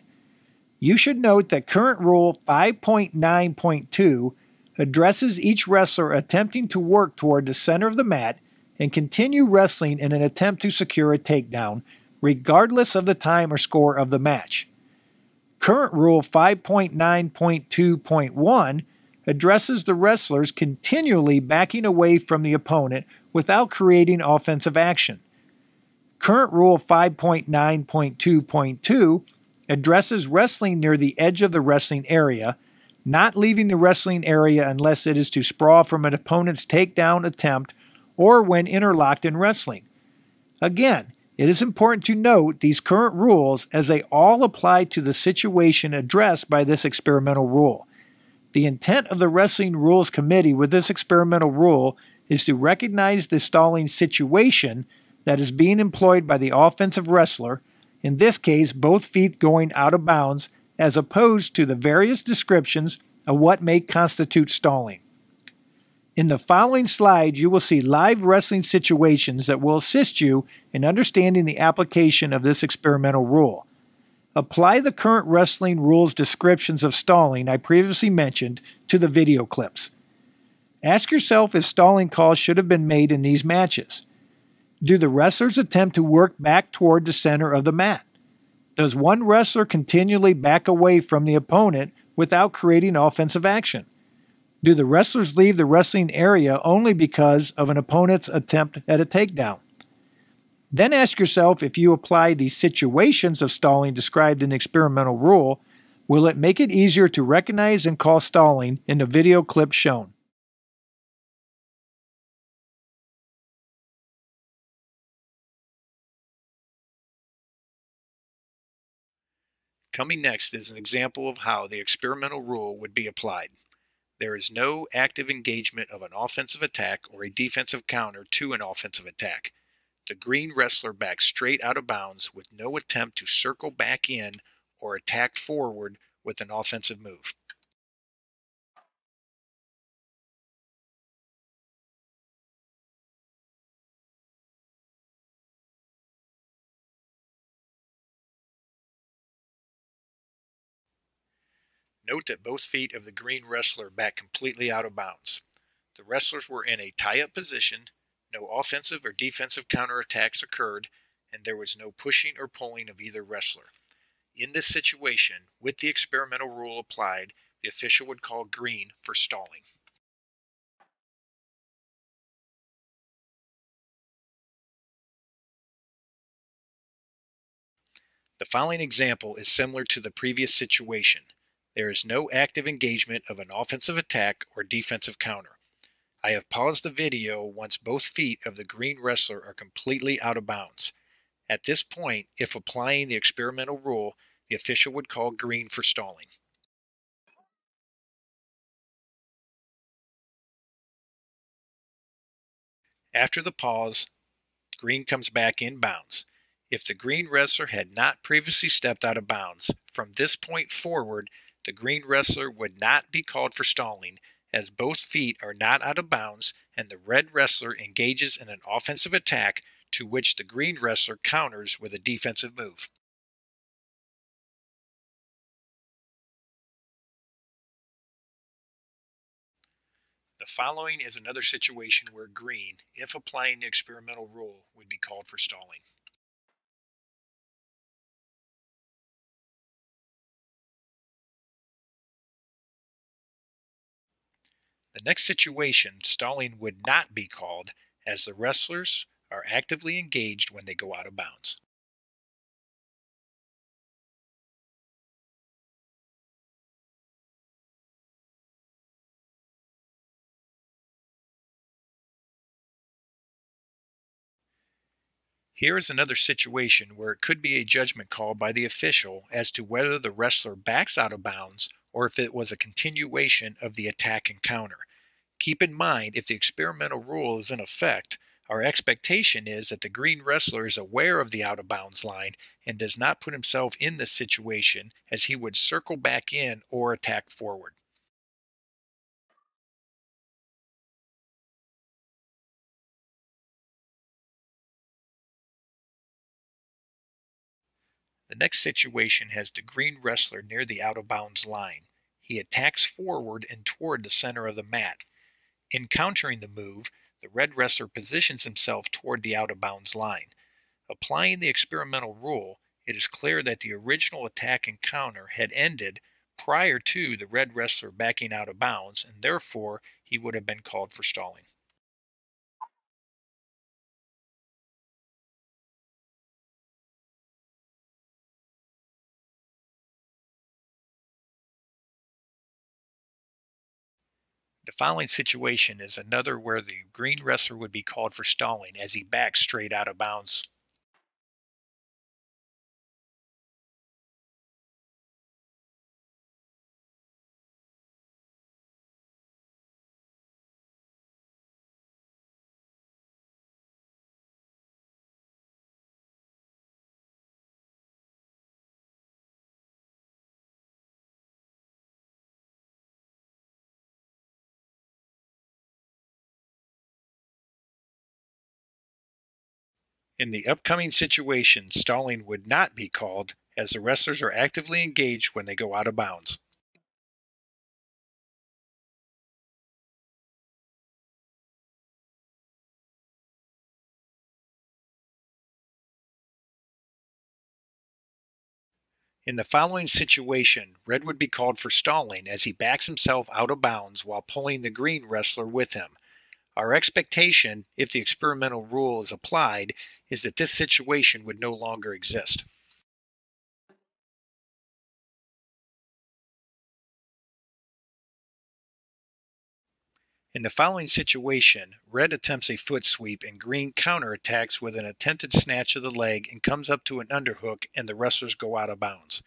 You should note that current Rule 5.9.2 addresses each wrestler attempting to work toward the center of the mat and continue wrestling in an attempt to secure a takedown, regardless of the time or score of the match. Current Rule 5.9.2.1 addresses the wrestlers continually backing away from the opponent without creating offensive action. Current Rule 5.9.2.2 addresses wrestling near the edge of the wrestling area, not leaving the wrestling area unless it is to sprawl from an opponent's takedown attempt or when interlocked in wrestling. Again, it is important to note these current rules as they all apply to the situation addressed by this experimental rule. The intent of the Wrestling Rules Committee with this experimental rule is to recognize the stalling situation that is being employed by the offensive wrestler, in this case both feet going out of bounds, as opposed to the various descriptions of what may constitute stalling. In the following slide, you will see live wrestling situations that will assist you in understanding the application of this experimental rule. Apply the current wrestling rules descriptions of stalling I previously mentioned to the video clips. Ask yourself if stalling calls should have been made in these matches. Do the wrestlers attempt to work back toward the center of the mat? Does one wrestler continually back away from the opponent without creating offensive action? Do the wrestlers leave the wrestling area only because of an opponent's attempt at a takedown? Then ask yourself if you apply the situations of stalling described in the experimental rule, will it make it easier to recognize and call stalling in the video clip shown? Coming next is an example of how the experimental rule would be applied. There is no active engagement of an offensive attack or a defensive counter to an offensive attack. The green wrestler backs straight out of bounds with no attempt to circle back in or attack forward with an offensive move. Note that both feet of the green wrestler back completely out of bounds. The wrestlers were in a tie-up position, no offensive or defensive counterattacks occurred, and there was no pushing or pulling of either wrestler. In this situation, with the experimental rule applied, the official would call green for stalling. The following example is similar to the previous situation. There is no active engagement of an offensive attack or defensive counter. I have paused the video once both feet of the green wrestler are completely out of bounds. At this point, if applying the experimental rule, the official would call green for stalling. After the pause, green comes back in bounds. If the green wrestler had not previously stepped out of bounds, from this point forward, the green wrestler would not be called for stalling, as both feet are not out of bounds and the red wrestler engages in an offensive attack to which the green wrestler counters with a defensive move. The following is another situation where green, if applying the experimental rule, would be called for stalling. The next situation, stalling would not be called, as the wrestlers are actively engaged when they go out of bounds. Here is another situation where it could be a judgment call by the official as to whether the wrestler backs out of bounds or if it was a continuation of the attack and counter. Keep in mind, if the experimental rule is in effect, our expectation is that the green wrestler is aware of the out of bounds line and does not put himself in this situation, as he would circle back in or attack forward. The next situation has the green wrestler near the out of bounds line. He attacks forward and toward the center of the mat. In countering the move, the red wrestler positions himself toward the out of bounds line. Applying the experimental rule, it is clear that the original attack and counter had ended prior to the red wrestler backing out of bounds, and therefore he would have been called for stalling. The following situation is another where the green wrestler would be called for stalling as he backs straight out of bounds. In the upcoming situation, stalling would not be called, as the wrestlers are actively engaged when they go out of bounds. In the following situation, red would be called for stalling as he backs himself out of bounds while pulling the green wrestler with him. Our expectation, if the experimental rule is applied, is that this situation would no longer exist. In the following situation, red attempts a foot sweep and green counterattacks with an attempted snatch of the leg and comes up to an underhook, and the wrestlers go out of bounds.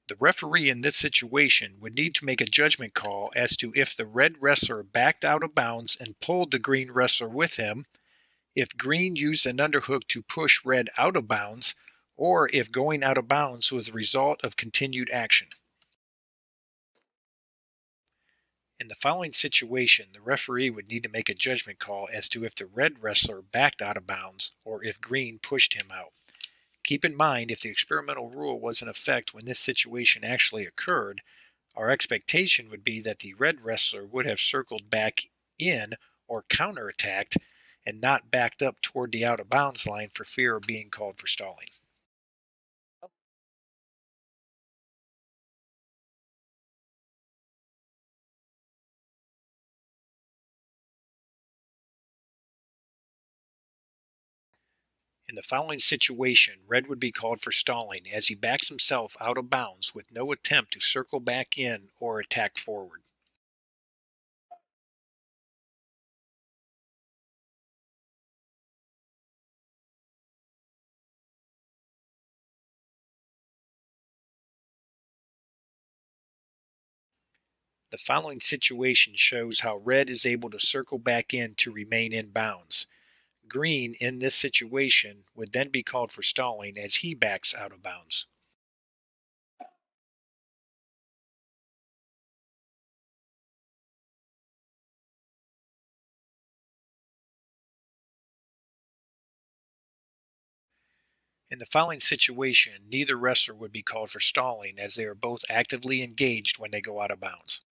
The referee in this situation would need to make a judgment call as to if the red wrestler backed out of bounds and pulled the green wrestler with him, if green used an underhook to push red out of bounds, or if going out of bounds was the result of continued action. In the following situation, the referee would need to make a judgment call as to if the red wrestler backed out of bounds or if green pushed him out. Keep in mind, if the experimental rule was in effect when this situation actually occurred, our expectation would be that the red wrestler would have circled back in or counterattacked and not backed up toward the out of bounds line for fear of being called for stalling. In the following situation, red would be called for stalling as he backs himself out of bounds with no attempt to circle back in or attack forward. The following situation shows how red is able to circle back in to remain in bounds. Green, in this situation, would then be called for stalling as he backs out of bounds. In the following situation, neither wrestler would be called for stalling as they are both actively engaged when they go out of bounds.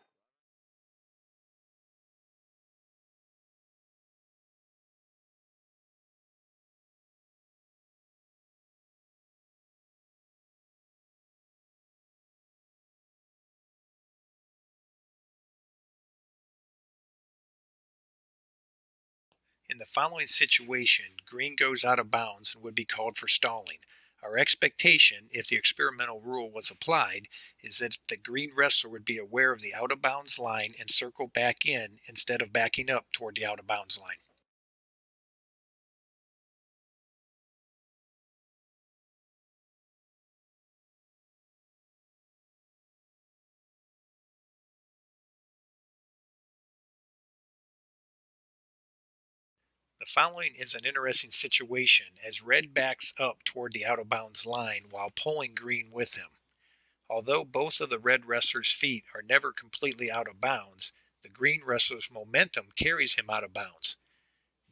In the following situation, green goes out of bounds and would be called for stalling. Our expectation, if the experimental rule was applied, is that the green wrestler would be aware of the out of bounds line and circle back in instead of backing up toward the out of bounds line. The following is an interesting situation as red backs up toward the out of bounds line while pulling green with him. Although both of the red wrestler's feet are never completely out of bounds, the green wrestler's momentum carries him out of bounds.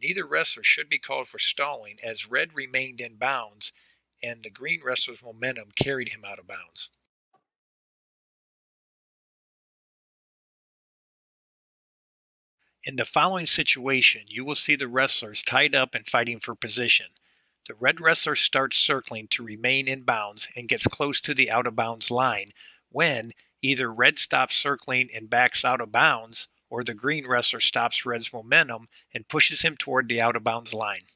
Neither wrestler should be called for stalling as red remained in bounds and the green wrestler's momentum carried him out of bounds. In the following situation, you will see the wrestlers tied up and fighting for position. The red wrestler starts circling to remain in bounds and gets close to the out of bounds line when either red stops circling and backs out of bounds or the green wrestler stops red's momentum and pushes him toward the out of bounds line.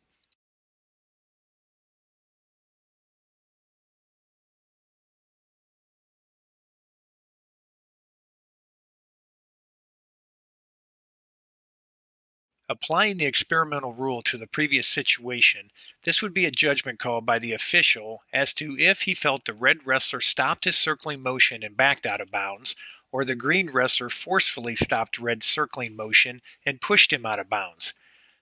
Applying the experimental rule to the previous situation, this would be a judgment call by the official as to if he felt the red wrestler stopped his circling motion and backed out of bounds, or the green wrestler forcefully stopped red's circling motion and pushed him out of bounds.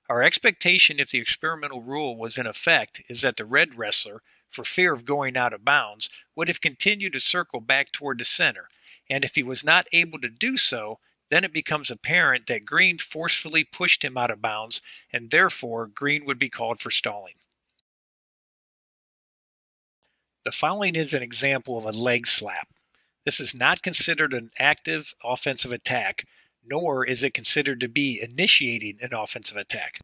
Our expectation, if the experimental rule was in effect, is that the red wrestler, for fear of going out of bounds, would have continued to circle back toward the center, and if he was not able to do so, then it becomes apparent that Green forcefully pushed him out of bounds, and therefore Green would be called for stalling. The following is an example of a leg slap. This is not considered an active offensive attack, nor is it considered to be initiating an offensive attack.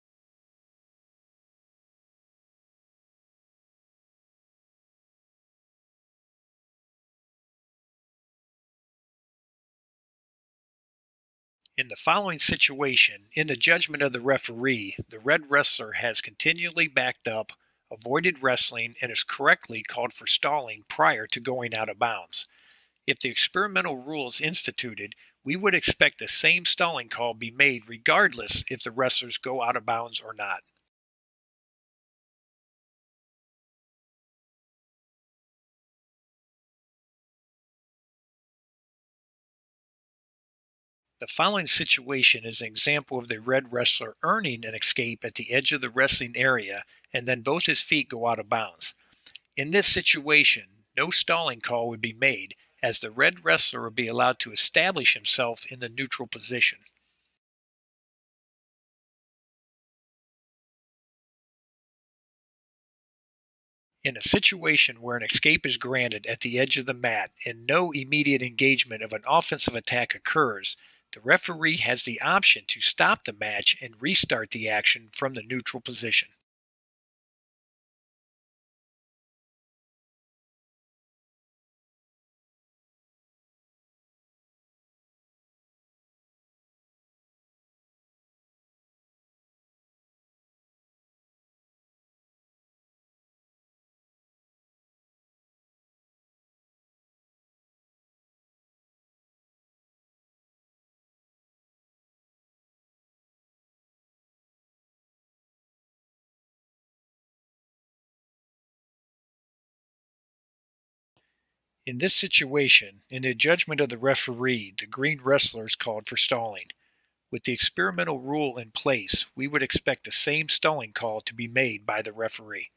In the following situation, in the judgment of the referee, the red wrestler has continually backed up, avoided wrestling, and is correctly called for stalling prior to going out of bounds. If the experimental rule is instituted, we would expect the same stalling call be made regardless if the wrestlers go out of bounds or not. The following situation is an example of the red wrestler earning an escape at the edge of the wrestling area, and then both his feet go out of bounds. In this situation, no stalling call would be made, as the red wrestler would be allowed to establish himself in the neutral position. In a situation where an escape is granted at the edge of the mat and no immediate engagement of an offensive attack occurs, the referee has the option to stop the match and restart the action from the neutral position. In this situation, in the judgment of the referee, the green wrestler is called for stalling. With the experimental rule in place, we would expect the same stalling call to be made by the referee.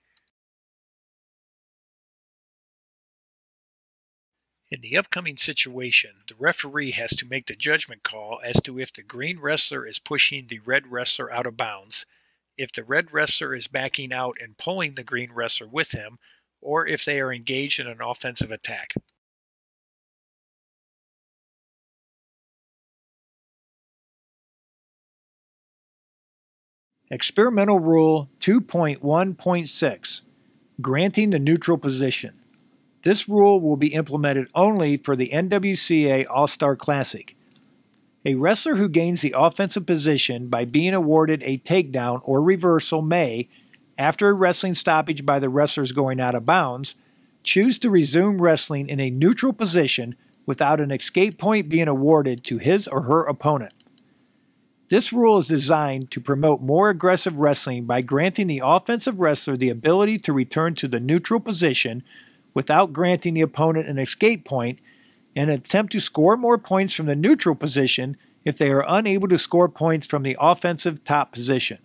In the upcoming situation, the referee has to make the judgment call as to if the green wrestler is pushing the red wrestler out of bounds, if the red wrestler is backing out and pulling the green wrestler with him, or if they are engaged in an offensive attack. Experimental Rule 2.1.6, Granting the Neutral Position. This rule will be implemented only for the NWCA All-Star Classic. A wrestler who gains the offensive position by being awarded a takedown or reversal may, after a wrestling stoppage by the wrestlers going out of bounds, choose to resume wrestling in a neutral position without an escape point being awarded to his or her opponent. This rule is designed to promote more aggressive wrestling by granting the offensive wrestler the ability to return to the neutral position without granting the opponent an escape point, and attempt to score more points from the neutral position if they are unable to score points from the offensive top position.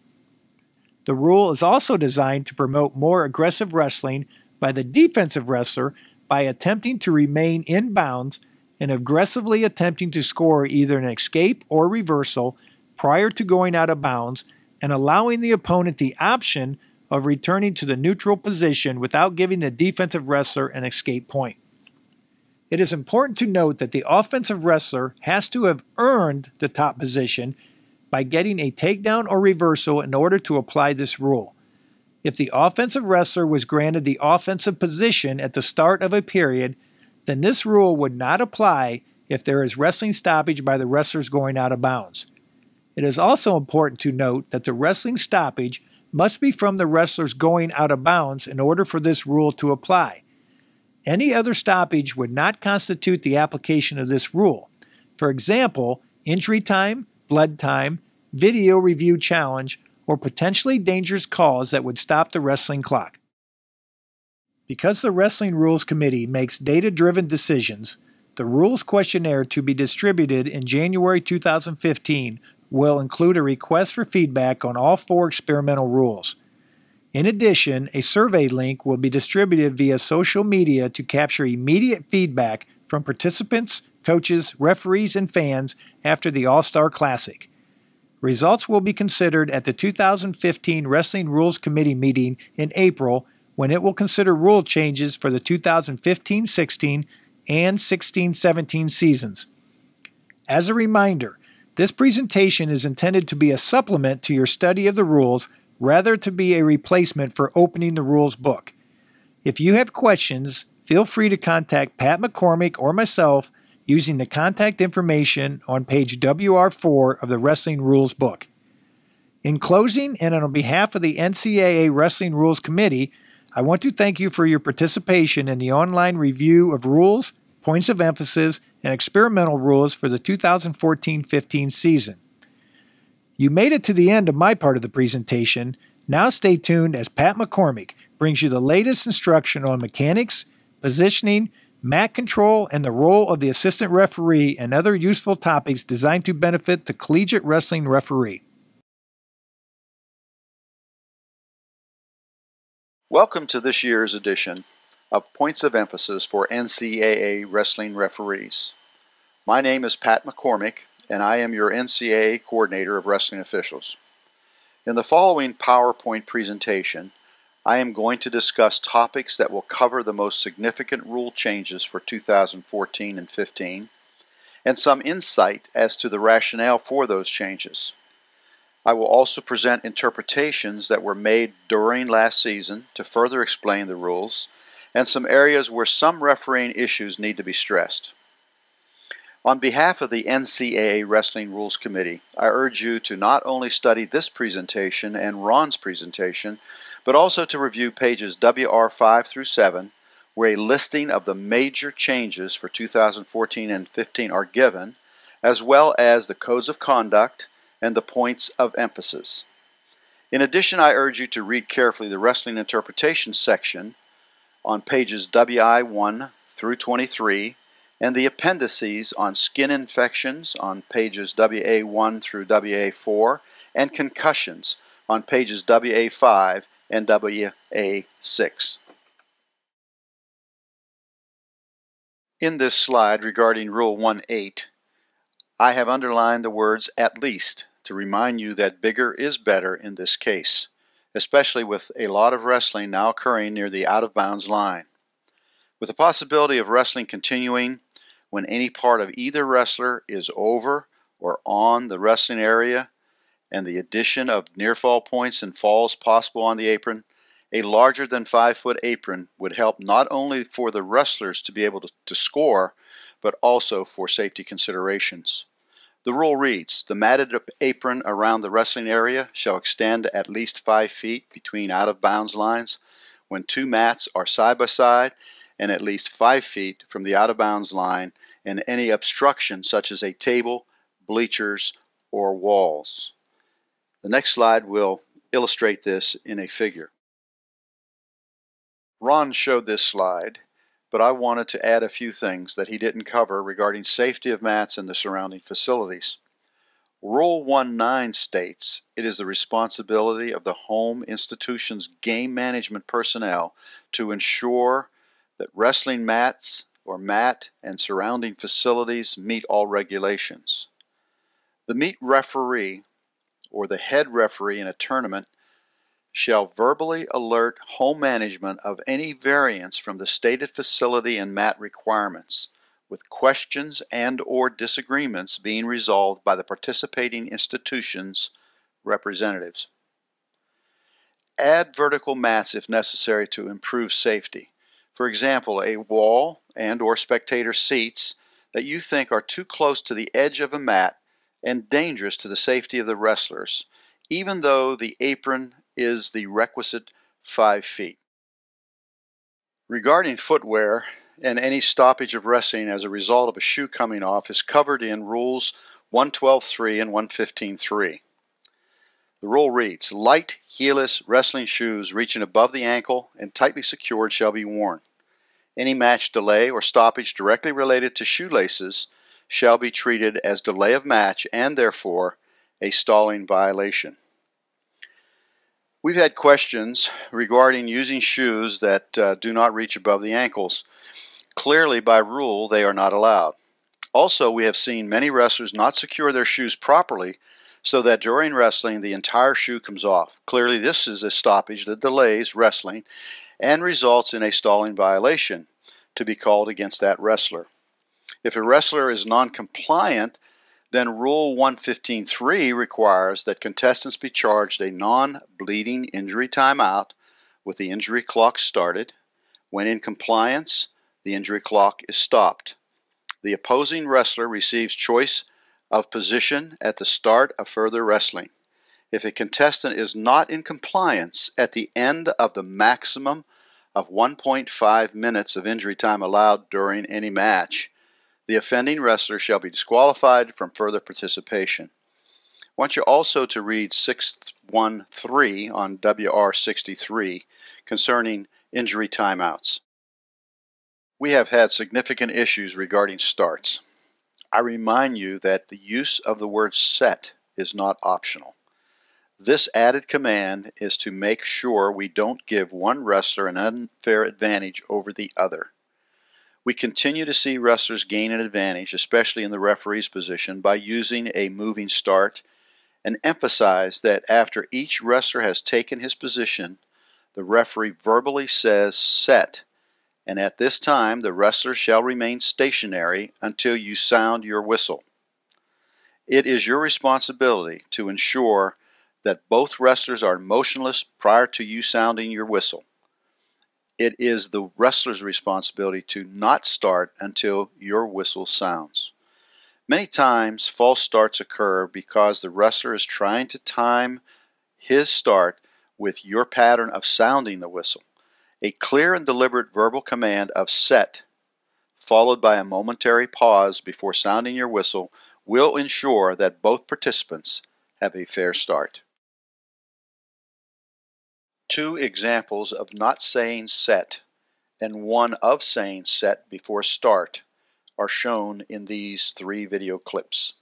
The rule is also designed to promote more aggressive wrestling by the defensive wrestler by attempting to remain in bounds and aggressively attempting to score either an escape or reversal prior to going out of bounds, and allowing the opponent the option of returning to the neutral position without giving the defensive wrestler an escape point. It is important to note that the offensive wrestler has to have earned the top position by getting a takedown or reversal in order to apply this rule. If the offensive wrestler was granted the offensive position at the start of a period, then this rule would not apply if there is wrestling stoppage by the wrestlers going out of bounds. It is also important to note that the wrestling stoppage must be from the wrestlers going out of bounds in order for this rule to apply. Any other stoppage would not constitute the application of this rule. For example, injury time, blood time, video review challenge, or potentially dangerous calls that would stop the wrestling clock. Because the Wrestling Rules Committee makes data-driven decisions, the rules questionnaire to be distributed in January 2015 will include a request for feedback on all 4 experimental rules. In addition, a survey link will be distributed via social media to capture immediate feedback from participants, coaches, referees, and fans after the All-Star Classic. Results will be considered at the 2015 Wrestling Rules Committee meeting in April, when it will consider rule changes for the 2015-16 and 16-17 seasons. As a reminder, this presentation is intended to be a supplement to your study of the rules rather to be a replacement for opening the rules book. If you have questions, feel free to contact Pat McCormick or myself using the contact information on page WR4 of the Wrestling Rules book. In closing, and on behalf of the NCAA Wrestling Rules Committee, I want to thank you for your participation in the online review of rules, points of emphasis, and experimental rules for the 2014-15 season. You made it to the end of my part of the presentation. Now stay tuned as Pat McCormick brings you the latest instruction on mechanics, positioning, mat control, and the role of the assistant referee and other useful topics designed to benefit the collegiate wrestling referee. Welcome to this year's edition of Points of Emphasis for NCAA Wrestling Referees. My name is Pat McCormick, and I am your NCAA Coordinator of Wrestling Officials. In the following PowerPoint presentation, I am going to discuss topics that will cover the most significant rule changes for 2014 and 15, and some insight as to the rationale for those changes. I will also present interpretations that were made during last season to further explain the rules, and some areas where some refereeing issues need to be stressed. On behalf of the NCAA Wrestling Rules Committee, I urge you to not only study this presentation and Ron's presentation, but also to review pages WR5 through 7, where a listing of the major changes for 2014 and 15 are given, as well as the codes of conduct and the points of emphasis. In addition, I urge you to read carefully the wrestling interpretation section on pages WI1 through 23, and the appendices on skin infections on pages WA1 through WA4, and concussions on pages WA5 and WA6. In this slide regarding Rule 1.8, I have underlined the words "at least" to remind you that bigger is better in this case, especially with a lot of wrestling now occurring near the out-of-bounds line. With the possibility of wrestling continuing when any part of either wrestler is over or on the wrestling area, and the addition of near-fall points and falls possible on the apron, a larger than 5-foot apron would help not only for the wrestlers to be able to score, but also for safety considerations. The rule reads, the matted apron around the wrestling area shall extend at least 5 feet between out-of-bounds lines when two mats are side by side, and at least 5 feet from the out-of-bounds line and any obstruction such as a table, bleachers, or walls. The next slide will illustrate this in a figure. Ron showed this slide, but I wanted to add a few things that he didn't cover regarding safety of mats and the surrounding facilities. Rule 1.9 states it is the responsibility of the home institution's game management personnel to ensure that wrestling mats or mat and surrounding facilities meet all regulations. The meet referee or the head referee in a tournament shall verbally alert home management of any variance from the stated facility and mat requirements, with questions and/or disagreements being resolved by the participating institution's representatives. Add vertical mats if necessary to improve safety. For example, a wall and/or spectator seats that you think are too close to the edge of a mat and dangerous to the safety of the wrestlers, even though the apron is the requisite 5 feet. Regarding footwear and any stoppage of wrestling as a result of a shoe coming off is covered in Rules 112.3 and 115.3. The rule reads, light heelless wrestling shoes reaching above the ankle and tightly secured shall be worn. Any match delay or stoppage directly related to shoelaces shall be treated as delay of match and therefore a stalling violation. We've had questions regarding using shoes that do not reach above the ankles. Clearly, by rule, they are not allowed. Also, we have seen many wrestlers not secure their shoes properly so that during wrestling the entire shoe comes off. Clearly, this is a stoppage that delays wrestling and results in a stalling violation to be called against that wrestler. If a wrestler is non-compliant, then Rule 115.3 requires that contestants be charged a non-bleeding injury timeout with the injury clock started. When in compliance, the injury clock is stopped. The opposing wrestler receives choice of position at the start of further wrestling. If a contestant is not in compliance at the end of the maximum of 1.5 minutes of injury time allowed during any match, the offending wrestler shall be disqualified from further participation. I want you also to read 613 on WR 63 concerning injury timeouts. We have had significant issues regarding starts. I remind you that the use of the word set is not optional. This added command is to make sure we don't give one wrestler an unfair advantage over the other. We continue to see wrestlers gain an advantage, especially in the referee's position, by using a moving start, and emphasize that after each wrestler has taken his position, the referee verbally says set, and at this time the wrestler shall remain stationary until you sound your whistle. It is your responsibility to ensure that both wrestlers are motionless prior to you sounding your whistle. It is the wrestler's responsibility to not start until your whistle sounds. Many times false starts occur because the wrestler is trying to time his start with your pattern of sounding the whistle. A clear and deliberate verbal command of set, followed by a momentary pause before sounding your whistle, will ensure that both participants have a fair start. Two examples of not saying set and one of saying set before start are shown in these 3 video clips.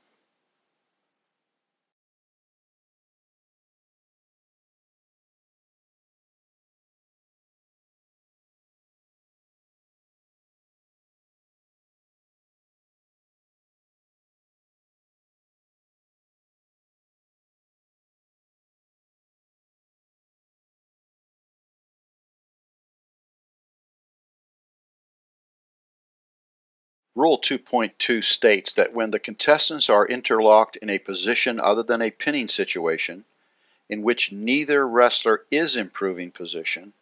Rule 2.2 states that when the contestants are interlocked in a position other than a pinning situation, in which neither wrestler is improving position,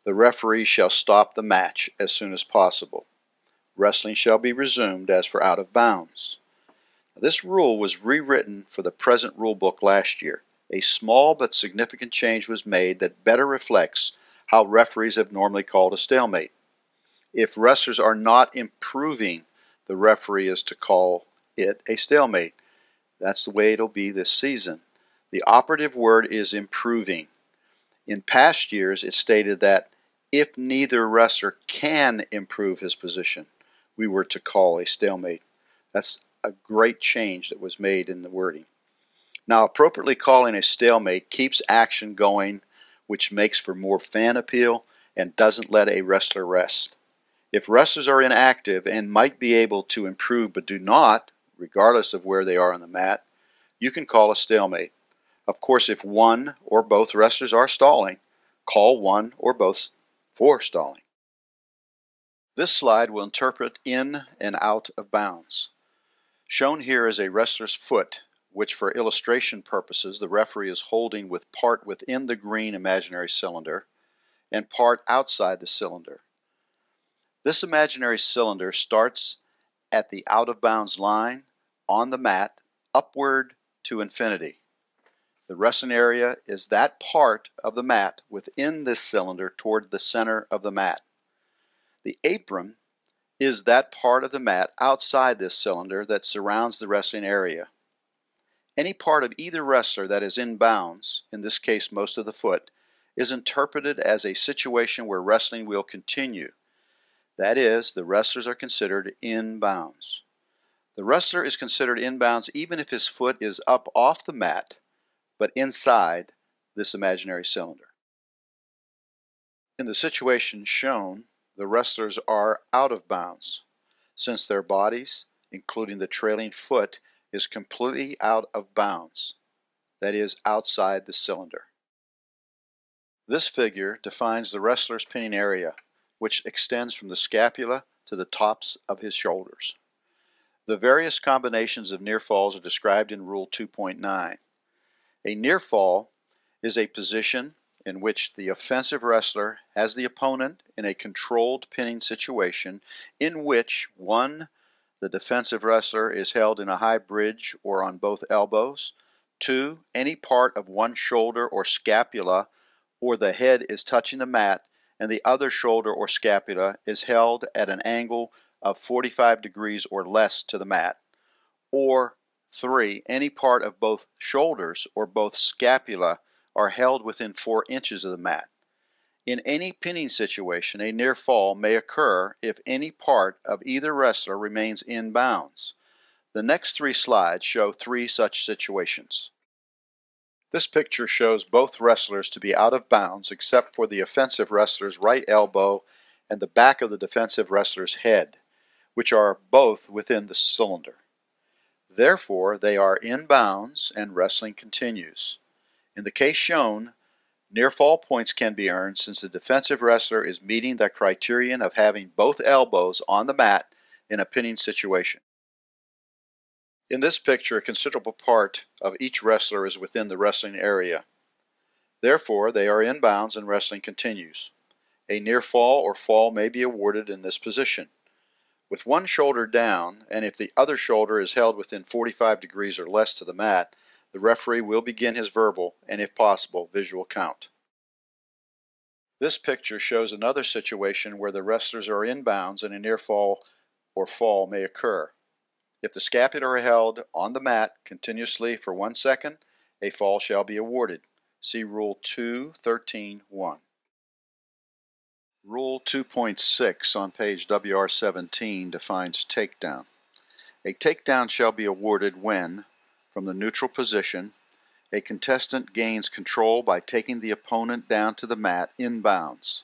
the referee shall stop the match as soon as possible. Wrestling shall be resumed as for out of bounds. This rule was rewritten for the present rule book last year. A small but significant change was made that better reflects how referees have normally called a stalemate. If wrestlers are not improving, the referee is to call it a stalemate. That's the way it'll be this season. The operative word is improving. In past years, it stated that if neither wrestler can improve his position, we were to call a stalemate. That's a great change that was made in the wording. Now, appropriately calling a stalemate keeps action going, which makes for more fan appeal and doesn't let a wrestler rest. If wrestlers are inactive and might be able to improve but do not, regardless of where they are on the mat, you can call a stalemate. Of course, if one or both wrestlers are stalling, call one or both for stalling. This slide will interpret in and out of bounds. Shown here is a wrestler's foot, which for illustration purposes the referee is holding with part within the green imaginary cylinder and part outside the cylinder. This imaginary cylinder starts at the out of bounds line on the mat upward to infinity. The wrestling area is that part of the mat within this cylinder toward the center of the mat. The apron is that part of the mat outside this cylinder that surrounds the wrestling area. Any part of either wrestler that is in bounds, in this case most of the foot, is interpreted as a situation where wrestling will continue. That is, the wrestlers are considered in bounds. The wrestler is considered in bounds even if his foot is up off the mat, but inside this imaginary cylinder. In the situation shown, the wrestlers are out of bounds, since their bodies, including the trailing foot, is completely out of bounds, that is, outside the cylinder. This figure defines the wrestler's pinning area, which extends from the scapula to the tops of his shoulders. The various combinations of near falls are described in Rule 2.9. A near fall is a position in which the offensive wrestler has the opponent in a controlled pinning situation in which 1. The defensive wrestler is held in a high bridge or on both elbows. 2. Any part of one shoulder or scapula or the head is touching the mat and the other shoulder or scapula is held at an angle of 45 degrees or less to the mat. Or 3. Any part of both shoulders or both scapula are held within 4 inches of the mat. In any pinning situation, a near fall may occur if any part of either wrestler remains in bounds. The next 3 slides show 3 such situations. This picture shows both wrestlers to be out of bounds except for the offensive wrestler's right elbow and the back of the defensive wrestler's head, which are both within the cylinder. Therefore, they are in bounds and wrestling continues. In the case shown, near fall points can be earned since the defensive wrestler is meeting the criterion of having both elbows on the mat in a pinning situation. In this picture, a considerable part of each wrestler is within the wrestling area. Therefore, they are in bounds and wrestling continues. A near fall or fall may be awarded in this position. With one shoulder down, and if the other shoulder is held within 45 degrees or less to the mat, the referee will begin his verbal and, if possible, visual count. This picture shows another situation where the wrestlers are in bounds and a near fall or fall may occur. If the scapula are held on the mat continuously for 1 second, a fall shall be awarded. See Rule 2.13.1. Rule 2.6 on page WR17 defines takedown. A takedown shall be awarded when, from the neutral position, a contestant gains control by taking the opponent down to the mat in bounds.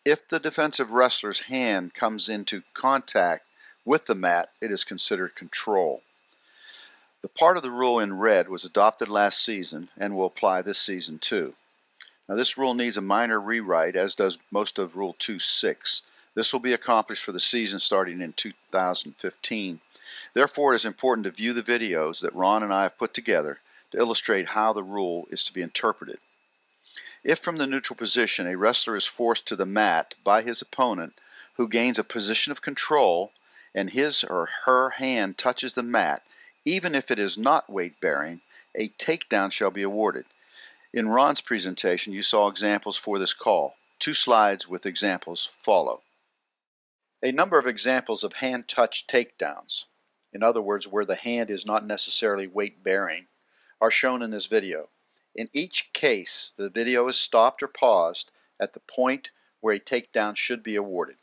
If the defensive wrestler's hand comes into contact with the mat, it is considered control. The part of the rule in red was adopted last season and will apply this season too. Now this rule needs a minor rewrite, as does most of Rule 2.6. This will be accomplished for the season starting in 2015. Therefore, it is important to view the videos that Ron and I have put together to illustrate how the rule is to be interpreted. If from the neutral position a wrestler is forced to the mat by his opponent, who gains a position of control, and his or her hand touches the mat, even if it is not weight-bearing, a takedown shall be awarded. In Ron's presentation, you saw examples for this call. 2 slides with examples follow. A number of examples of hand-touch takedowns, in other words, where the hand is not necessarily weight-bearing, are shown in this video. In each case, the video is stopped or paused at the point where a takedown should be awarded.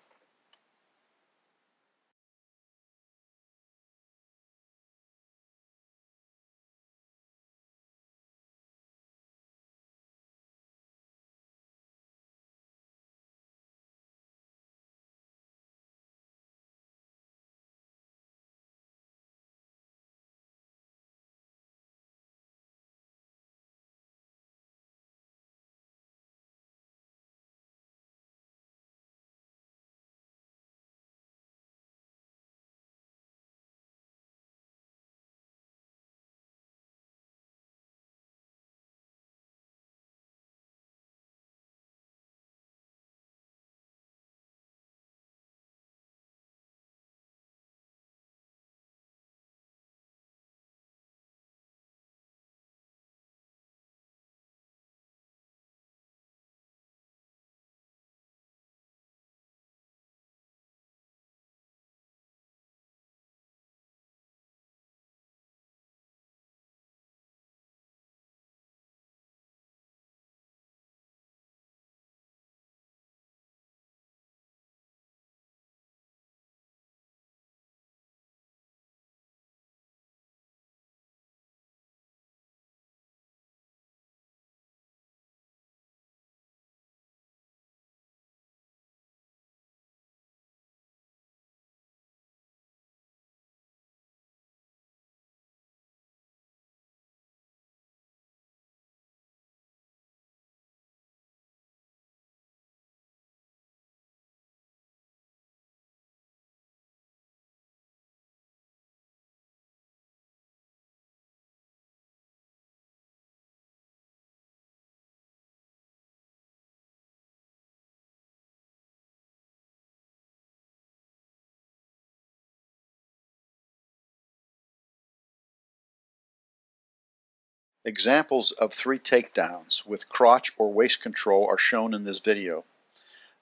Examples of 3 takedowns with crotch or waist control are shown in this video.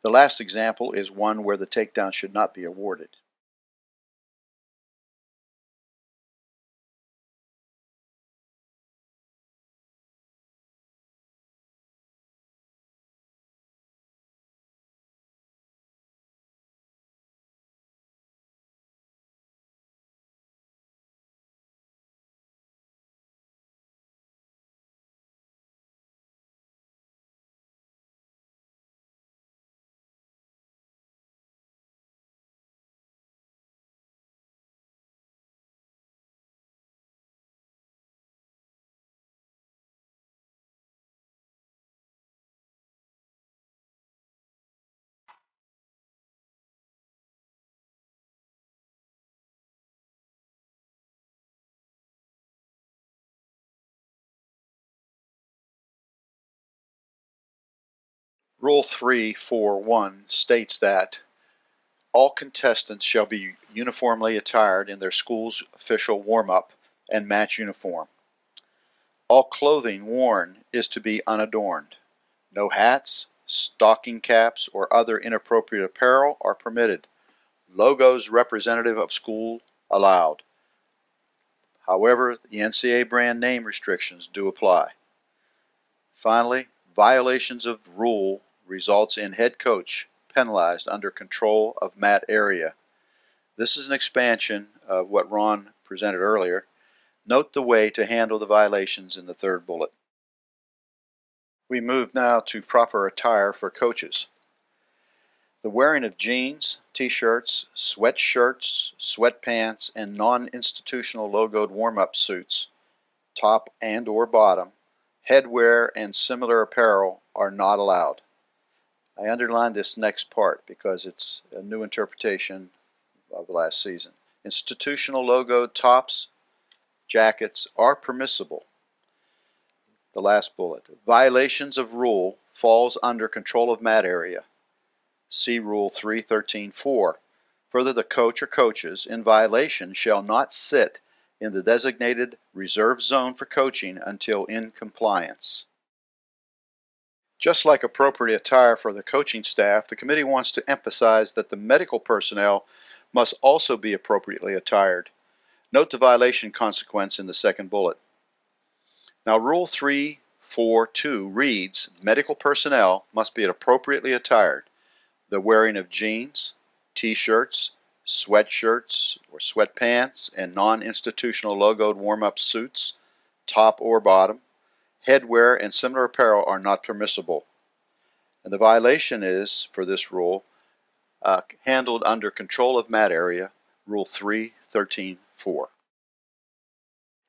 The last example is one where the takedown should not be awarded. Rule 3.4.1 states that all contestants shall be uniformly attired in their school's official warm-up and match uniform. All clothing worn is to be unadorned. No hats, stocking caps, or other inappropriate apparel are permitted. Logos representative of school allowed. However, the NCAA brand name restrictions do apply. Finally, violations of rule results in head coach penalized under control of mat area. This is an expansion of what Ron presented earlier. Note the way to handle the violations in the 3rd bullet. We move now to proper attire for coaches. The wearing of jeans, t-shirts, sweatshirts, sweatpants, and non-institutional logoed warm-up suits, top and or bottom, headwear, and similar apparel are not allowed. I underlined this next part because it's a new interpretation of last season. Institutional logoed tops, jackets are permissible. The last bullet. Violations of rule falls under control of mat area. See Rule 3.13.4. Further, the coach or coaches in violation shall not sit in the designated reserved zone for coaching until in compliance. Just like appropriate attire for the coaching staff, the committee wants to emphasize that the medical personnel must also be appropriately attired. Note the violation consequence in the 2nd bullet. Now, Rule 3.4.2 reads, medical personnel must be appropriately attired. The wearing of jeans, t-shirts, sweatshirts or sweatpants, and non-institutional logoed warm-up suits, top or bottom, headwear, and similar apparel are not permissible. And the violation is, for this rule, handled under control of mat area, Rule 3.13.4.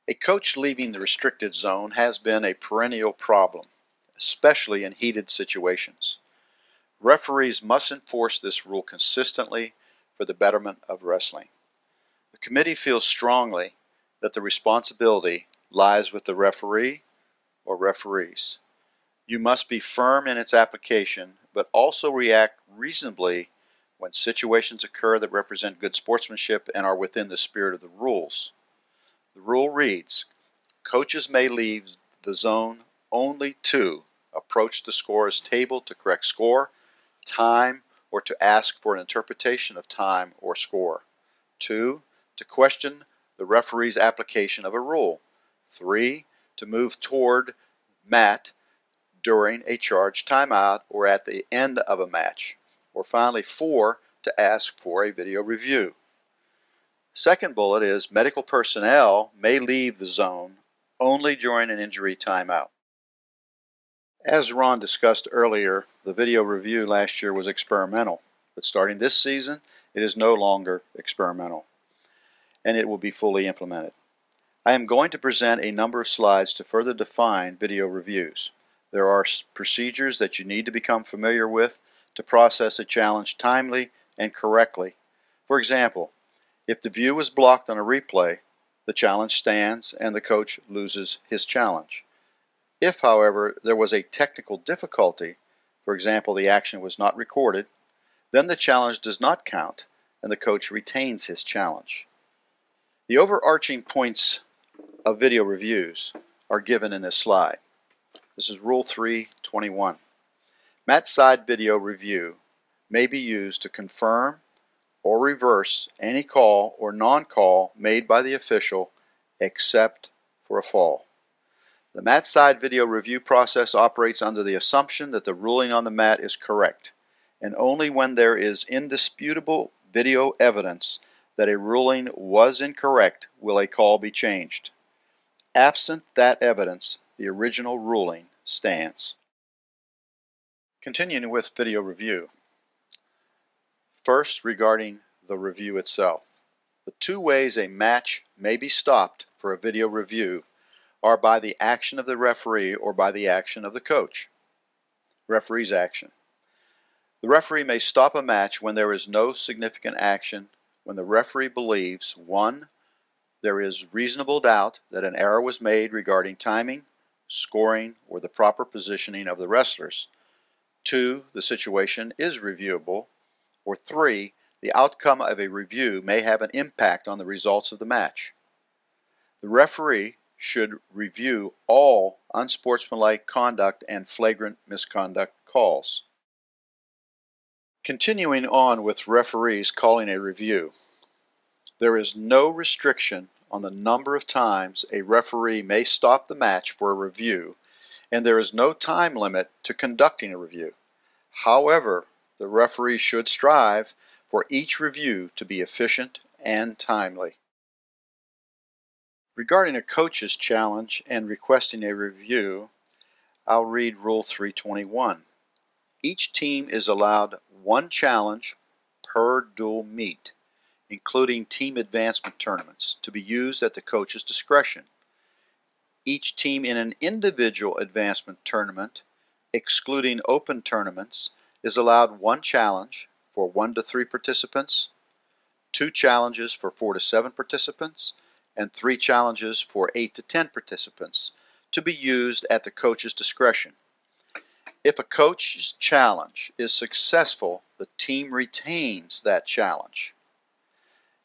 A coach leaving the restricted zone has been a perennial problem, especially in heated situations. Referees must enforce this rule consistently for the betterment of wrestling. The committee feels strongly that the responsibility lies with the referee or referees. You must be firm in its application, but also react reasonably when situations occur that represent good sportsmanship and are within the spirit of the rules. The rule reads, coaches may leave the zone only to approach the scorer's table to correct score, time, or to ask for an interpretation of time or score. 2, to question the referee's application of a rule. 3, to move toward mat during a charged timeout or at the end of a match. Or finally, 4, to ask for a video review. Second bullet is medical personnel may leave the zone only during an injury timeout. As Ron discussed earlier, the video review last year was experimental, but starting this season, it is no longer experimental, and it will be fully implemented. I am going to present a number of slides to further define video reviews. There are procedures that you need to become familiar with to process a challenge timely and correctly. For example, if the view is blocked on a replay, the challenge stands and the coach loses his challenge. If, however, there was a technical difficulty, for example, the action was not recorded, then the challenge does not count and the coach retains his challenge. The overarching points of video reviews are given in this slide. This is Rule 321. Mat side video review may be used to confirm or reverse any call or non-call made by the official except for a fall. The mat side video review process operates under the assumption that the ruling on the mat is correct, and only when there is indisputable video evidence that a ruling was incorrect will a call be changed. Absent that evidence, the original ruling stands. Continuing with video review. First, regarding the review itself. The two ways a match may be stopped for a video review are by the action of the referee or by the action of the coach. Referee's action. The referee may stop a match when there is no significant action, when the referee believes 1. There is reasonable doubt that an error was made regarding timing, scoring, or the proper positioning of the wrestlers. 2. The situation is reviewable. Or 3. The outcome of a review may have an impact on the results of the match. The referee should review all unsportsmanlike conduct and flagrant misconduct calls. Continuing on with referees calling a review. There is no restriction on the number of times a referee may stop the match for a review, and there is no time limit to conducting a review. However, the referee should strive for each review to be efficient and timely. Regarding a coach's challenge and requesting a review, I'll read Rule 321. Each team is allowed one challenge per dual meet, including team advancement tournaments, to be used at the coach's discretion. Each team in an individual advancement tournament, excluding open tournaments, is allowed one challenge for 1 to 3 participants, 2 challenges for 4 to 7 participants, and 3 challenges for 8 to 10 participants, to be used at the coach's discretion. If a coach's challenge is successful, the team retains that challenge.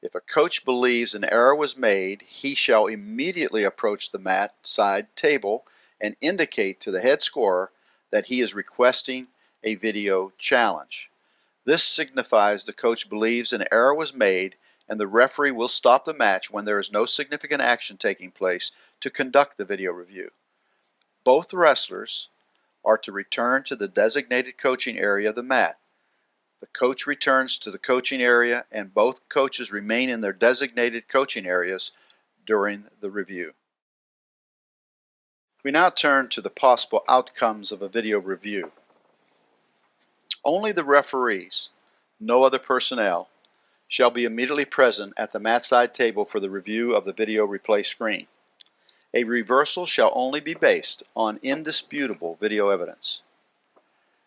If a coach believes an error was made, he shall immediately approach the mat side table and indicate to the head scorer that he is requesting a video challenge. This signifies the coach believes an error was made, and the referee will stop the match when there is no significant action taking place to conduct the video review. Both wrestlers are to return to the designated coaching area of the mat. The coach returns to the coaching area, and both coaches remain in their designated coaching areas during the review. We now turn to the possible outcomes of a video review. Only the referees, no other personnel, shall be immediately present at the mat side table for the review of the video replay screen. A reversal shall only be based on indisputable video evidence.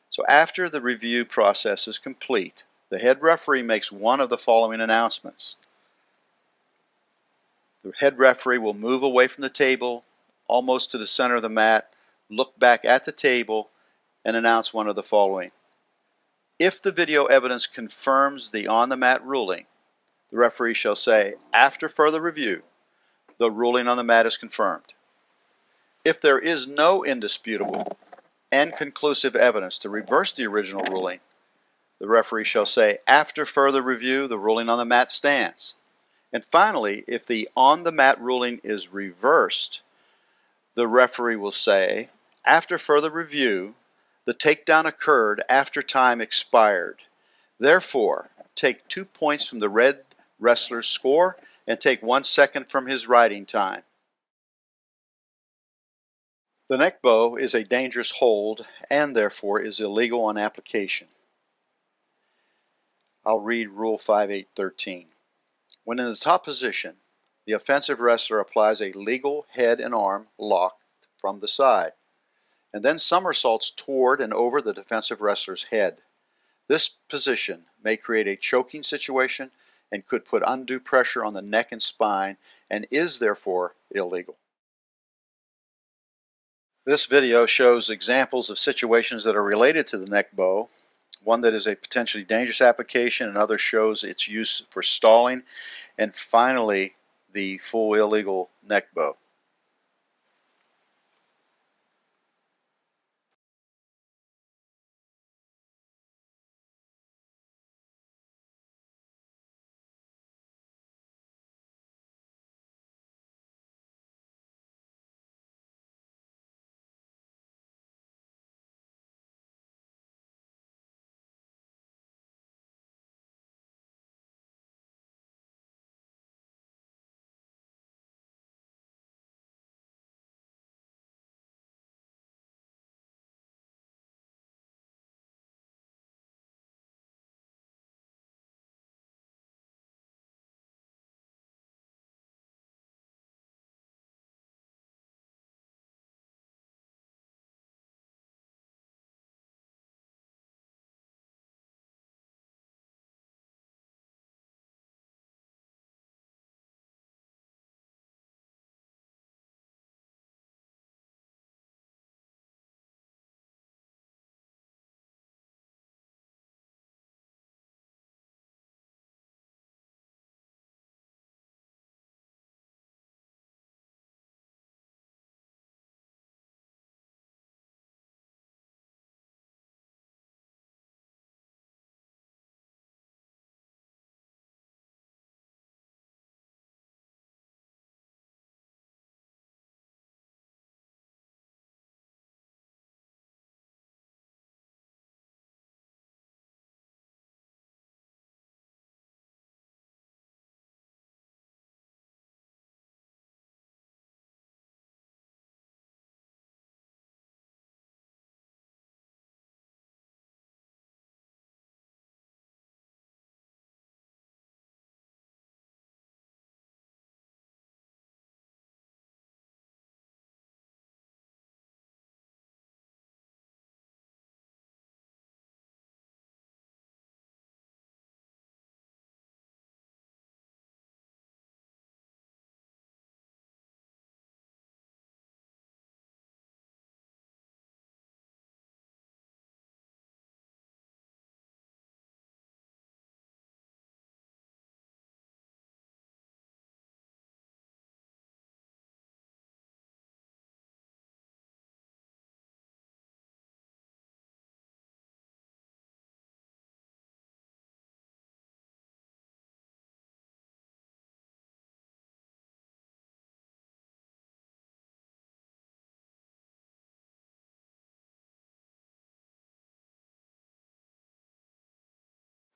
So after the review process is complete, the head referee makes one of the following announcements. The head referee will move away from the table, almost to the center of the mat, look back at the table, and announce one of the following. If the video evidence confirms the on-the-mat ruling, the referee shall say, after further review, the ruling on the mat is confirmed. If there is no indisputable and conclusive evidence to reverse the original ruling, the referee shall say, after further review, the ruling on the mat stands. And finally, if the on-the-mat ruling is reversed, the referee will say, after further review, the takedown occurred after time expired. Therefore, take 2 points from the red wrestler's score and take 1 second from his riding time. The neck bow is a dangerous hold and therefore is illegal on application. I'll read Rule 5813. When in the top position, the offensive wrestler applies a legal head and arm lock from the side, and then somersaults toward and over the defensive wrestler's head. This position may create a choking situation and could put undue pressure on the neck and spine and is therefore illegal. This video shows examples of situations that are related to the neck bow, one that is a potentially dangerous application, another shows its use for stalling, and finally the full illegal neck bow.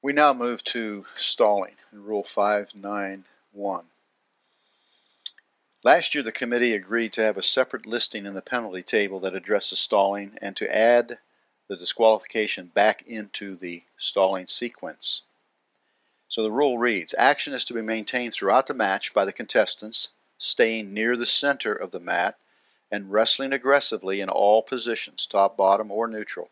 We now move to stalling in Rule 591. Last year, the committee agreed to have a separate listing in the penalty table that addresses stalling and to add the disqualification back into the stalling sequence. So the rule reads, action is to be maintained throughout the match by the contestants, staying near the center of the mat and wrestling aggressively in all positions, top, bottom, or neutral.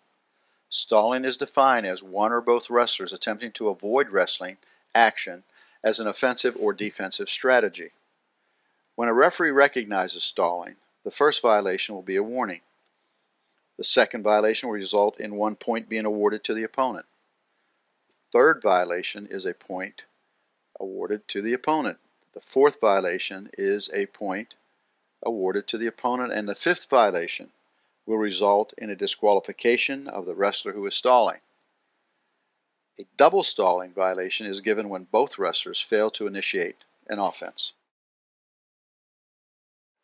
Stalling is defined as one or both wrestlers attempting to avoid wrestling action as an offensive or defensive strategy. When a referee recognizes stalling, the first violation will be a warning. The second violation will result in 1 point being awarded to the opponent. The third violation is a point awarded to the opponent. The fourth violation is a point awarded to the opponent, and the fifth violation will result in a disqualification of the wrestler who is stalling. A double stalling violation is given when both wrestlers fail to initiate an offense.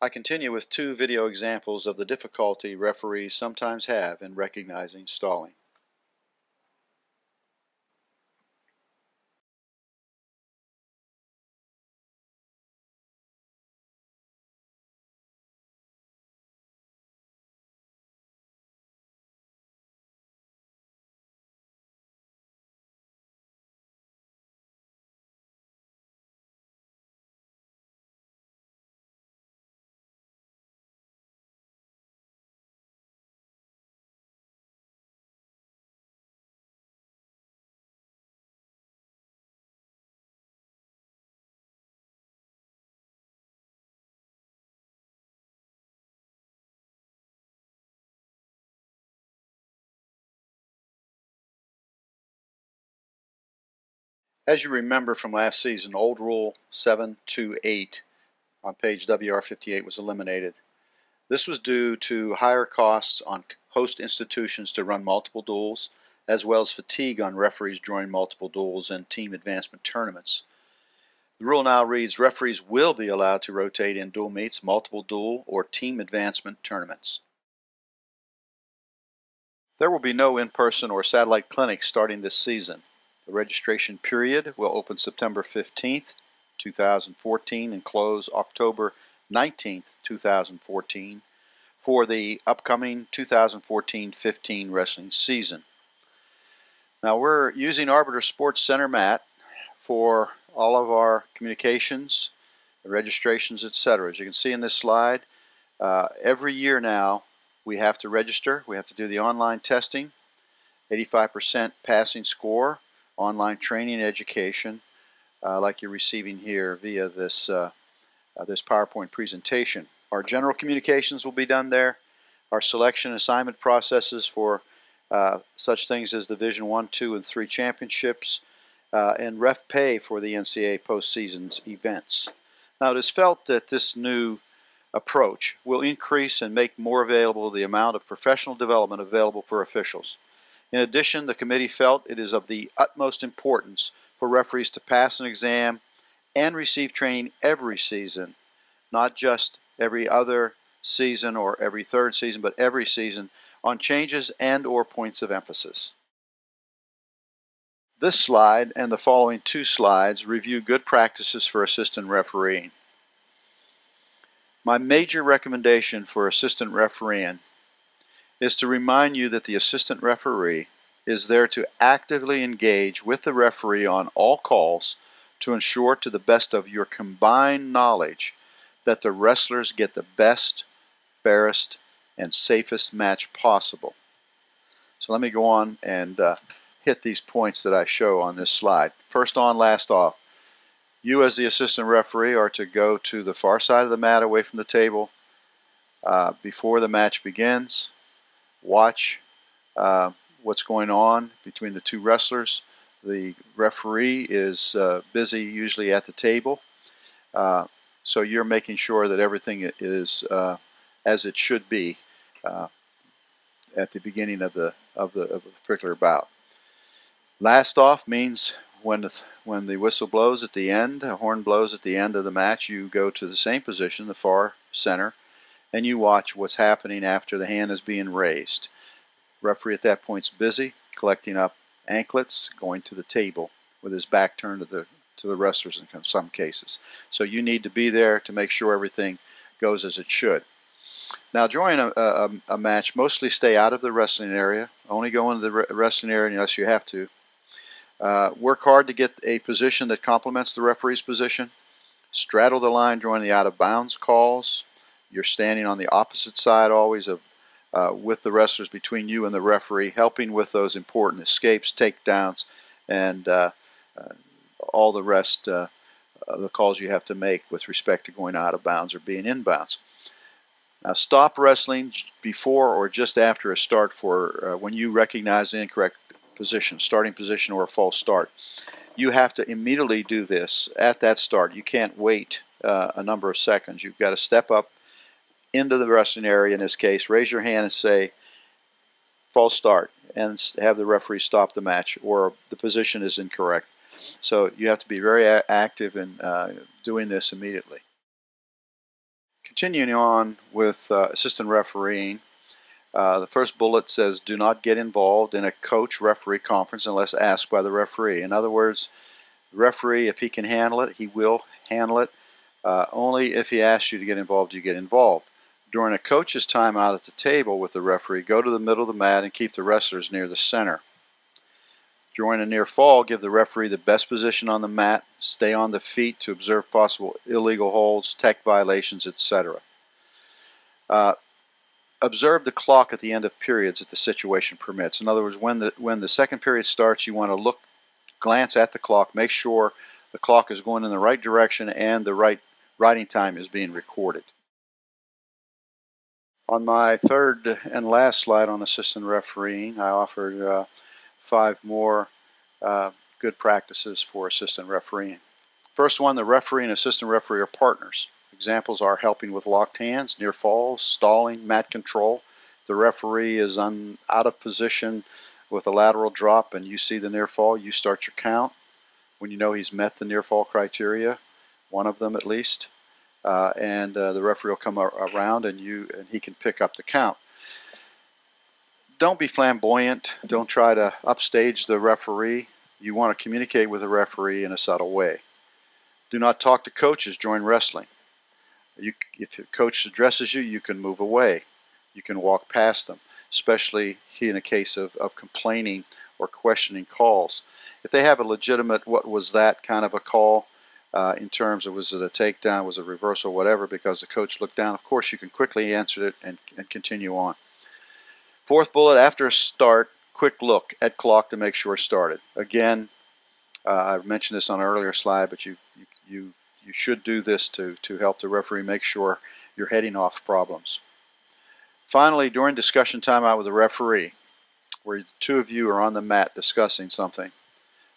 I continue with two video examples of the difficulty referees sometimes have in recognizing stalling. As you remember from last season, old Rule 728 on page WR58 was eliminated. This was due to higher costs on host institutions to run multiple duels, as well as fatigue on referees during multiple duels and team advancement tournaments. The rule now reads, referees will be allowed to rotate in dual meets, multiple duel, or team advancement tournaments. There will be no in-person or satellite clinics starting this season. The registration period will open September 15th, 2014 and close October 19th, 2014 for the upcoming 2014-15 wrestling season. Now we're using Arbiter Sports Center mat for all of our communications, registrations, etc. As you can see in this slide, every year now we have to register. We have to do the online testing, 85% passing score, online training and education, like you're receiving here via this PowerPoint presentation. Our general communications will be done there. Our selection assignment processes for such things as Division I, II, and III championships, and ref pay for the NCAA postseason's events. Now, it is felt that this new approach will increase and make more available the amount of professional development available for officials. In addition, the committee felt it is of the utmost importance for referees to pass an exam and receive training every season, not just every other season or every third season, but every season, on changes and or points of emphasis. This slide and the following two slides review good practices for assistant refereeing. My major recommendation for assistant refereeing is to remind you that the assistant referee is there to actively engage with the referee on all calls to ensure to the best of your combined knowledge that the wrestlers get the best, fairest, and safest match possible. So let me go on and hit these points that I show on this slide. First on, last off. You as the assistant referee are to go to the far side of the mat away from the table before the match begins. Watch what's going on between the two wrestlers. The referee is busy usually at the table. So you're making sure that everything is as it should be at the beginning of the particular bout. Last off means when the whistle blows at the end, a horn blows at the end of the match, you go to the same position, the far center, and you watch what's happening after the hand is being raised. Referee at that point is busy collecting up anklets, going to the table with his back turned to the wrestlers in some cases. So you need to be there to make sure everything goes as it should. Now, during a match, mostly stay out of the wrestling area. Only go into the wrestling area unless you have to. Work hard to get a position that complements the referee's position. Straddle the line during the out-of-bounds calls. You're standing on the opposite side always of with the wrestlers between you and the referee, helping with those important escapes, takedowns, and all the rest of the calls you have to make with respect to going out of bounds or being inbounds. Now, stop wrestling before or just after a start for when you recognize the incorrect position, starting position, or a false start. You have to immediately do this at that start. You can't wait a number of seconds. You've got to step up into the wrestling area in this case, raise your hand and say, false start, and have the referee stop the match, or the position is incorrect. So you have to be very active in doing this immediately. Continuing on with assistant refereeing, the first bullet says do not get involved in a coach-referee conference unless asked by the referee. In other words, the referee, if he can handle it, he will handle it. Only if he asks you to get involved, you get involved. During a coach's time out at the table with the referee, go to the middle of the mat and keep the wrestlers near the center. During a near fall, give the referee the best position on the mat, stay on the feet to observe possible illegal holds, tech violations, etc. Observe the clock at the end of periods if the situation permits. In other words, when the second period starts, you want to glance at the clock, make sure the clock is going in the right direction and the right writing time is being recorded. On my third and last slide on assistant refereeing, I offered 5 more good practices for assistant refereeing. First one, the referee and assistant referee are partners. Examples are helping with locked hands, near falls, stalling, mat control. The referee is out of position with a lateral drop and you see the near fall, you start your count. When you know he's met the near fall criteria, one of them at least, and the referee will come around and he can pick up the count. Don't be flamboyant. Don't try to upstage the referee. You want to communicate with the referee in a subtle way. Do not talk to coaches during wrestling. If the coach addresses you, you can move away. You can walk past them, especially in a case of complaining or questioning calls. If they have a legitimate what was that kind of a call in terms of was it a takedown, was it a reversal, whatever, because the coach looked down, of course you can quickly answer it and continue on. Fourth bullet, after a start, quick look at clock to make sure it started. Again, I mentioned this on an earlier slide, but you should do this to help the referee make sure you're heading off problems. Finally, during discussion time out with the referee, where the two of you are on the mat discussing something,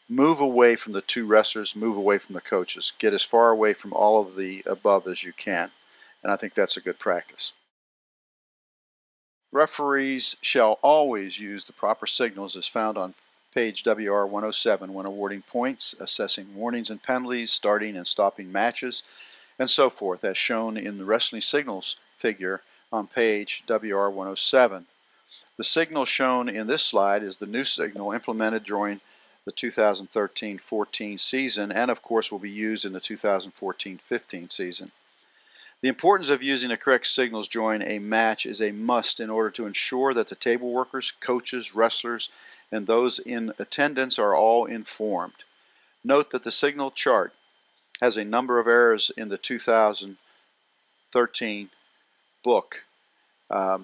move away from the two wrestlers, move away from the coaches. Get as far away from all of the above as you can, and I think that's a good practice. Referees shall always use the proper signals as found on page WR 107 when awarding points, assessing warnings and penalties, starting and stopping matches, and so forth, as shown in the wrestling signals figure on page WR 107. The signal shown in this slide is the new signal implemented during the 2013-14 season and, of course, will be used in the 2014-15 season. The importance of using the correct signals during a match is a must in order to ensure that the table workers, coaches, wrestlers, and those in attendance are all informed. Note that the signal chart has a number of errors in the 2013 book. A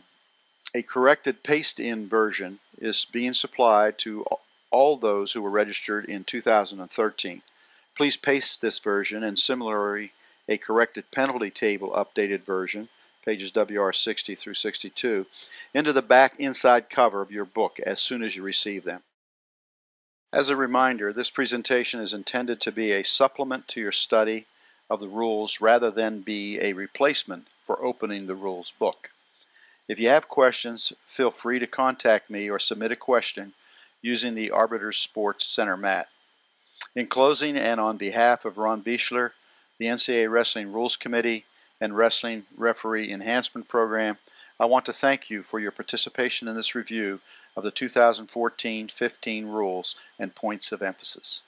corrected paste-in version is being supplied to all those who were registered in 2013. Please paste this version and similarly a corrected penalty table updated version, pages WR 60 through 62, into the back inside cover of your book as soon as you receive them. As a reminder, this presentation is intended to be a supplement to your study of the rules rather than be a replacement for opening the rules book. If you have questions, feel free to contact me or submit a question using the Arbiters Sports Center mat. In closing, and on behalf of Ron Beaschler, the NCAA Wrestling Rules Committee, and Wrestling Referee Enhancement Program, I want to thank you for your participation in this review of the 2014-15 rules and points of emphasis.